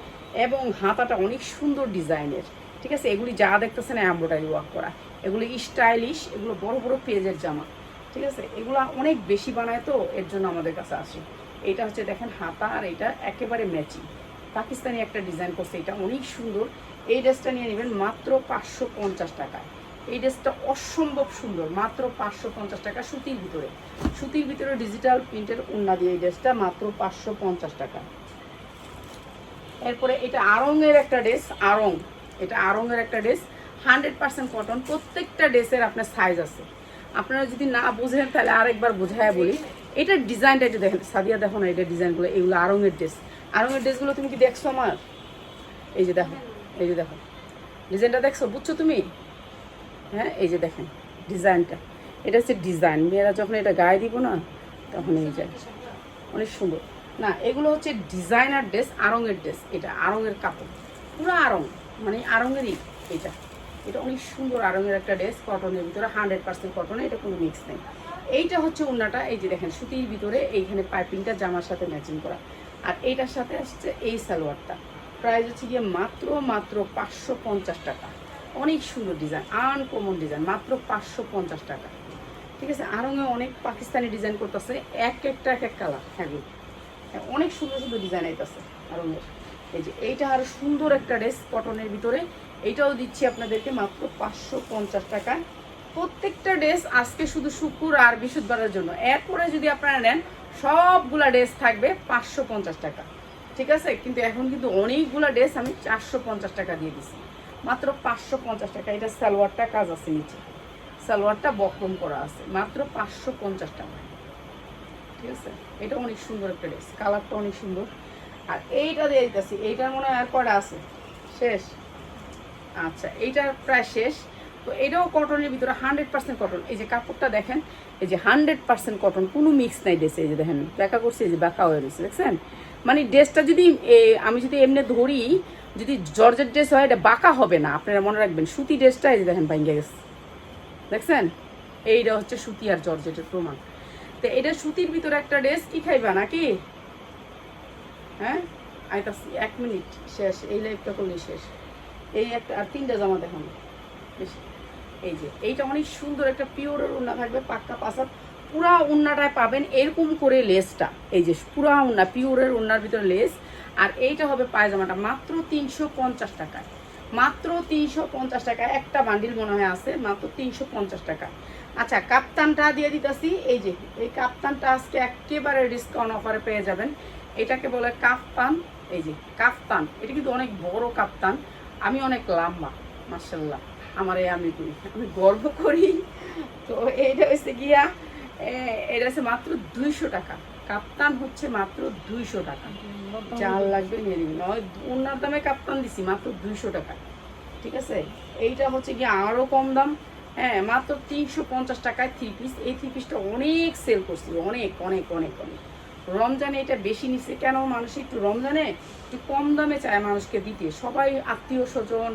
এবং হাতাটা অনেক সুন্দর ডিজাইনের। ঠিক আছে, এগুলি যা দেখতেছেন এমব্রয়ডারি ওয়ার্ক করা, এগুলি স্টাইলিশ, এগুলো বড় বড় পেজের জামা। ঠিক আছে, এগুলো অনেক বেশি বানায়, তো এর জন্য আমাদের কাছে আসে। এইটা হচ্ছে দেখেন হাতা, আর এটা একেবারে ম্যাচিং পাকিস্তানি একটা ডিজাইন করছে, এটা অনেক সুন্দর। এই ড্রেসটা নিয়ে নেবেন মাত্র 550 টাকায়। এই ড্রেসটা অসম্ভব সুন্দর, মাত্র 550 টাকা। সুতির ভিতরে ডিজিটাল প্রিন্টের ওড়না দিয়ে এই ড্রেসটা মাত্র 550 টাকা। এরপরে এটা আড়ংয়ের একটা ড্রেস, এটা আড়ংয়ের একটা ড্রেস, 100% কটন। প্রত্যেকটা ড্রেসের আপনার সাইজ আছে। আপনারা যদি না বুঝেন তাহলে আরেকবার বোঝায় বলি। এটার ডিজাইনটা একটু দেখেন, সাদিয়া দেখো না এটা ডিজাইনগুলো, এগুলো আড়ংয়ের ড্রেসগুলো তুমি কি দেখছো আমার? এই যে দেখো ডিজাইনটা দেখছো, বুঝছো তুমি? হ্যাঁ, এই যে দেখেন ডিজাইনটা, এটা হচ্ছে ডিজাইন। মেয়েরা যখন এটা গায়ে দিব না তখন এই যায়, অনেক সুন্দর না। এগুলো হচ্ছে ডিজাইনার ড্রেস, আড়ংয়ের ড্রেস। এটা আড়ংয়ের কাপড়, পুরো আড়ং, মানে আড়ংয়েরই। এটা অনেক সুন্দর আড়ংয়ের একটা ড্রেস, কটনের ভিতরে, 100% কটনে, এটা কোনো মিক্স নেই। এইটা হচ্ছে ওড়নাটা, এই যে দেখেন সুতির ভিতরে, এইখানে পাইপিংটা জামার সাথে ম্যাচিং করা। আর এইটার সাথে আসছে এই সালোয়ারটা। প্রাইস হচ্ছে গিয়ে মাত্র 550 টাকা। অনেক সুন্দর ডিজাইন, আনকমন ডিজাইন, মাত্র 550 টাকা। ঠিক আছে, আড়ংয়ে অনেক পাকিস্তানি ডিজাইন করতেছে, এক এক কালার। হ্যাঁ, অনেক সুন্দর সুন্দর ডিজাইন আইতেছে আড়ংয়ের। এই যে এইটা আরো সুন্দর একটা ড্রেস কটনের ভিতরে, এইটাও দিচ্ছি আপনাদেরকে মাত্র 550 টাকা। প্রত্যেকটা ড্রেস আজকে শুধু শুক্র আর বৃহস্পতিবারের জন্য। এরপরে যদি আপনারা নেন সবগুলা ড্রেস থাকবে 550 টাকা। ঠিক আছে, কিন্তু এখন কিন্তু অনেকগুলা ড্রেস আমি 450 টাকা দিয়ে দিচ্ছি, মাত্র 550 টাকা। এটা সালোয়ারটা কাজ আছে নিচে, সালোয়ারটা বক্রম করা আছে, মাত্র 550 টাকা। ঠিক আছে, এটা অনেক সুন্দর একটা ড্রেস, কালারটা অনেক সুন্দর। আর এইটা দিয়ে দিতেছি, এইটার মনে হয় আর কটা আছে, শেষ। আচ্ছা, এইটার প্রায় শেষ। তো এটাও কটনের ভিতরে, 100% কটন। এই যে কাপড়টা দেখেন, এই যে 100% কটন, কোনো মিক্স নাই ড্রেসে। এই যে দেখেন ব্যাকা করছে, এই যে ব্যাকা হয়ে রয়েছে, দেখছেন? মানে ড্রেসটা যদি আমি যদি এমনি ধরি, যদি জর্জের ড্রেস হয় এটা বাঁকা হবে না, আপনারা মনে রাখবেন। সুতি ড্রেসটা এই যে দেখেন ভাঙ্গে গেছে, দেখছেন? এইটা হচ্ছে সুতি আর জর্জেটের প্রমাণ। তো এটা সুতির ভিতরে একটা ড্রেস। কি খাইবা নাকি? হ্যাঁ, আইতাছি 1 মিনিট, শেষ। এই লাইভটা করলে শেষ। এই একটা আর 3টা জামা দেখানো বেশি। এই যে এইটা অনেক সুন্দর একটা পিওরের ওড়না থাকবে, পাক্কা পাসাত। পুরা ওড়নাটায় পাবেন এরকম করে লেসটা, এই যে পুরা ওড়না, পিওরের ওড়নার ভিতরে লেস। আর এইটা হবে পায়জামাটা, মাত্র 350 টাকায়। মাত্র 350 টাকা। একটা বান্ডিল মনে হয় আছে, মাত্র 350 টাকা। আচ্ছা, কাপ্তানটা দিয়ে দিতেছি। এই যে এই কাপ্তানটা আজকে একেবারে ডিসকাউন্ট অফারে পেয়ে যাবেন। এটাকে বলে কাফতান। এই যে কাফতান, এটা কিন্তু অনেক বড় কাপ্তান। আমি অনেক লম্বা, মাশাআল্লাহ। আমি গর্ব করি। তো এইটা হচ্ছে গিয়া, এটা হচ্ছে মাত্র 200 টাকা। কাপ্তান হচ্ছে মাত্র 200 টাকা। যার লাগবে নিয়ে নিবি, নয় ওনার দামে কাপ্তান দিছি, মাত্র 200 টাকা। ঠিক আছে, এইটা হচ্ছে গিয়ে আরও কম দাম। হ্যাঁ, মাত্র 350 টাকায় 3 পিস। এই 3 পিসটা অনেক সেল করছি, অনেক অনেক অনেক অনেক। রমজানে এটা বেশি নিচ্ছে কেন, মানুষ একটু রমজানে একটু কম দামে চায় মানুষকে দিতে। সবাই আত্মীয় স্বজন,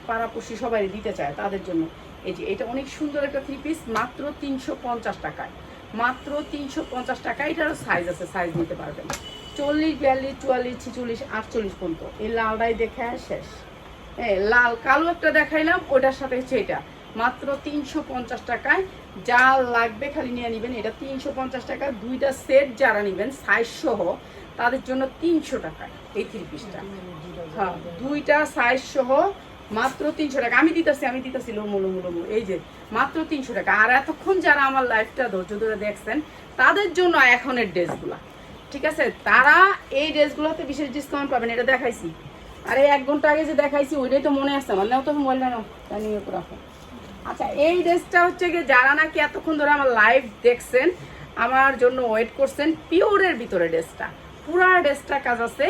পাড়াপড়শি সবাই দিতে চায়, তাদের জন্য। এই যে এটা অনেক সুন্দর একটা 3 পিস, মাত্র 350 টাকায়। মাত্র 350 টাকা। এটারও সাইজ আছে, সাইজ নিতে পারবেন 40, 42, 44, 46, 48 পর্যন্ত। এই লালটাই দেখে শেষ। হ্যাঁ, লাল কালো একটা দেখাইলাম, ওটার সাথে হচ্ছে এটা মাত্র 350 টাকায়। যা লাগবে খালি নিয়ে নেবেন। এটা 350 টাকা। 2টা সেট যারা নেবেন সাইজ সহ তাদের জন্য 300 টাকা এই 3 পিসটা। হ্যাঁ, 2টা সাইজ সহ মাত্র 300 টাকা। আমি দিতেছি লোমো এই যে মাত্র 300 টাকা। আর এতক্ষণ যারা আমার লাইফটা ধৈর্য ধরে দেখছেন তাদের জন্য এখনের ড্রেসগুলা, ঠিক আছে, তারা এই ড্রেসগুলোতে বিশেষ ডিসকাউন্ট পাবেন। এটা দেখাইছি, আরে 1 ঘন্টা আগে যে দেখাইছি ওইটাই তো মনে আছে আমার। নাও তো মোবাইল নাও, জানি রাখো। আচ্ছা, এই ড্রেসটা হচ্ছে গিয়ে যারা নাকি এতক্ষণ ধরে আমার লাইভ দেখছেন, আমার জন্য ওয়েট করছেন, পিওরের ভিতরে ড্রেসটা, পুরা ড্রেসটা কাজ আছে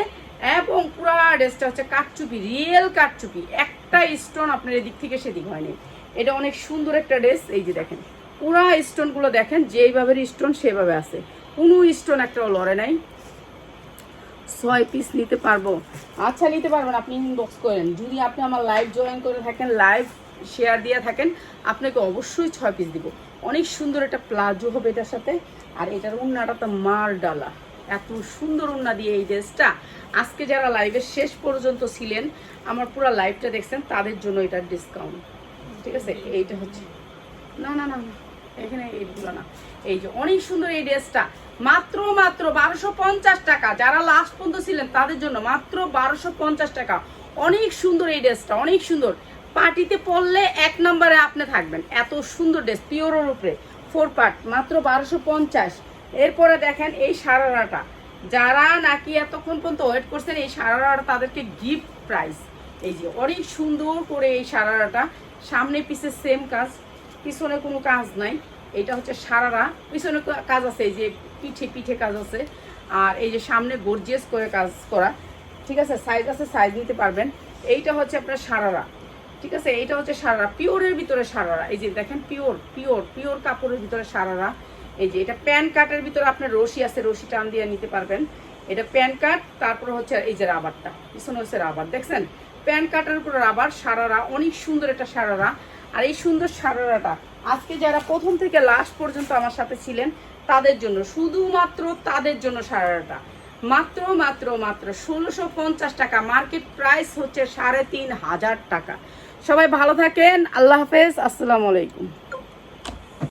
এবং পুরা ড্রেসটা হচ্ছে কাটচুপি, রিয়েল কাটচুপি, একটা স্টোন আপনার এদিক থেকে সেদিক হয়নি। এটা অনেক সুন্দর একটা ড্রেস। এই যে দেখেন পুরা স্টোনগুলো দেখেন, যেইভাবে স্টোন সেভাবে আছে, কোনো স্টোন একটাও লড়ে নাই। 6 পিস নিতে পারবো? আচ্ছা, নিতে পারবেন, আপনি ইনবক্স করেন। যদি আপনি আমার লাইভ জয়েন করে থাকেন, লাইভ শেয়ার দিয়ে থাকেন, আপনাকে অবশ্যই 6 পিস দিব। অনেক সুন্দর একটা প্লাজো হবে এটার সাথে। আর এটার উন্নাটা তো মার ডালা, এত সুন্দর উন্না দিয়ে এই ড্রেসটা। আজকে যারা লাইভের শেষ পর্যন্ত ছিলেন, আমার পুরো লাইভটা দেখছেন, তাদের জন্য এটার ডিসকাউন্ট, ঠিক আছে। এইটা হচ্ছে না না না এখানে এইগুলো না, এই যে অনেক সুন্দর এই ড্রেসটা মাত্র 1250 টাকা। যারা লাস্ট পর্যন্ত ছিলেন তাদের জন্য মাত্র 1250 টাকা। অনেক সুন্দর এই ড্রেসটা, অনেক সুন্দর। পার্টিতে পরলে 1 নম্বরে আপনি থাকবেন। এত সুন্দর ড্রেস, পিওরের উপরে 4 পার্ট, মাত্র 1250। এরপরে দেখেন এই সারারাটা, যারা নাকি এতক্ষণ পর্যন্ত ওয়েট করছেন, এই সারারাটা তাদেরকে গিফট প্রাইস। এই যে অনেক সুন্দর করে এই সারারাটা, সামনে পিছে সেম কাজ, পিছনে কোনো কাজ নাই। এটা হচ্ছে সারারা, পিছনে কাজ আছে, এই যে পিঠে কাজ আছে। আর এই যে সামনে গর্জিয়াস করে কাজ করা, ঠিক আছে। সাইজ আছে, সাইজ নিতে পারবেন। এইটা হচ্ছে আপনার সারারা, ঠিক আছে। এইটা হচ্ছে সারারা, পিওরের ভিতরে সারারা। এই যে দেখেন পিওর কাপড়ের ভিতরে সারারা। এই যে এটা প্যান কাটের ভিতরে আপনার রশি আছে, রশি টান দিয়ে নিতে পারবেন। এটা প্যান কাট, তারপরে হচ্ছে এই যে রাবারটা, পিছনে হচ্ছে রাবার, দেখছেন প্যান কাটের উপরে রাবার। সারারা অনেক সুন্দর একটা সারারা। আর এই সুন্দর সারারাটা আজকে যারা প্রথম থেকে লাস্ট পর্যন্ত আমার সাথে ছিলেন তাদের জন্য, শুধুমাত্র তাদের জন্য সারারাটা মাত্র 1650 টাকা। মার্কেট প্রাইস হচ্ছে 3500 টাকা। সবাই ভালো থাকেন, আল্লাহ হাফেজ, আসসালামু আলাইকুম।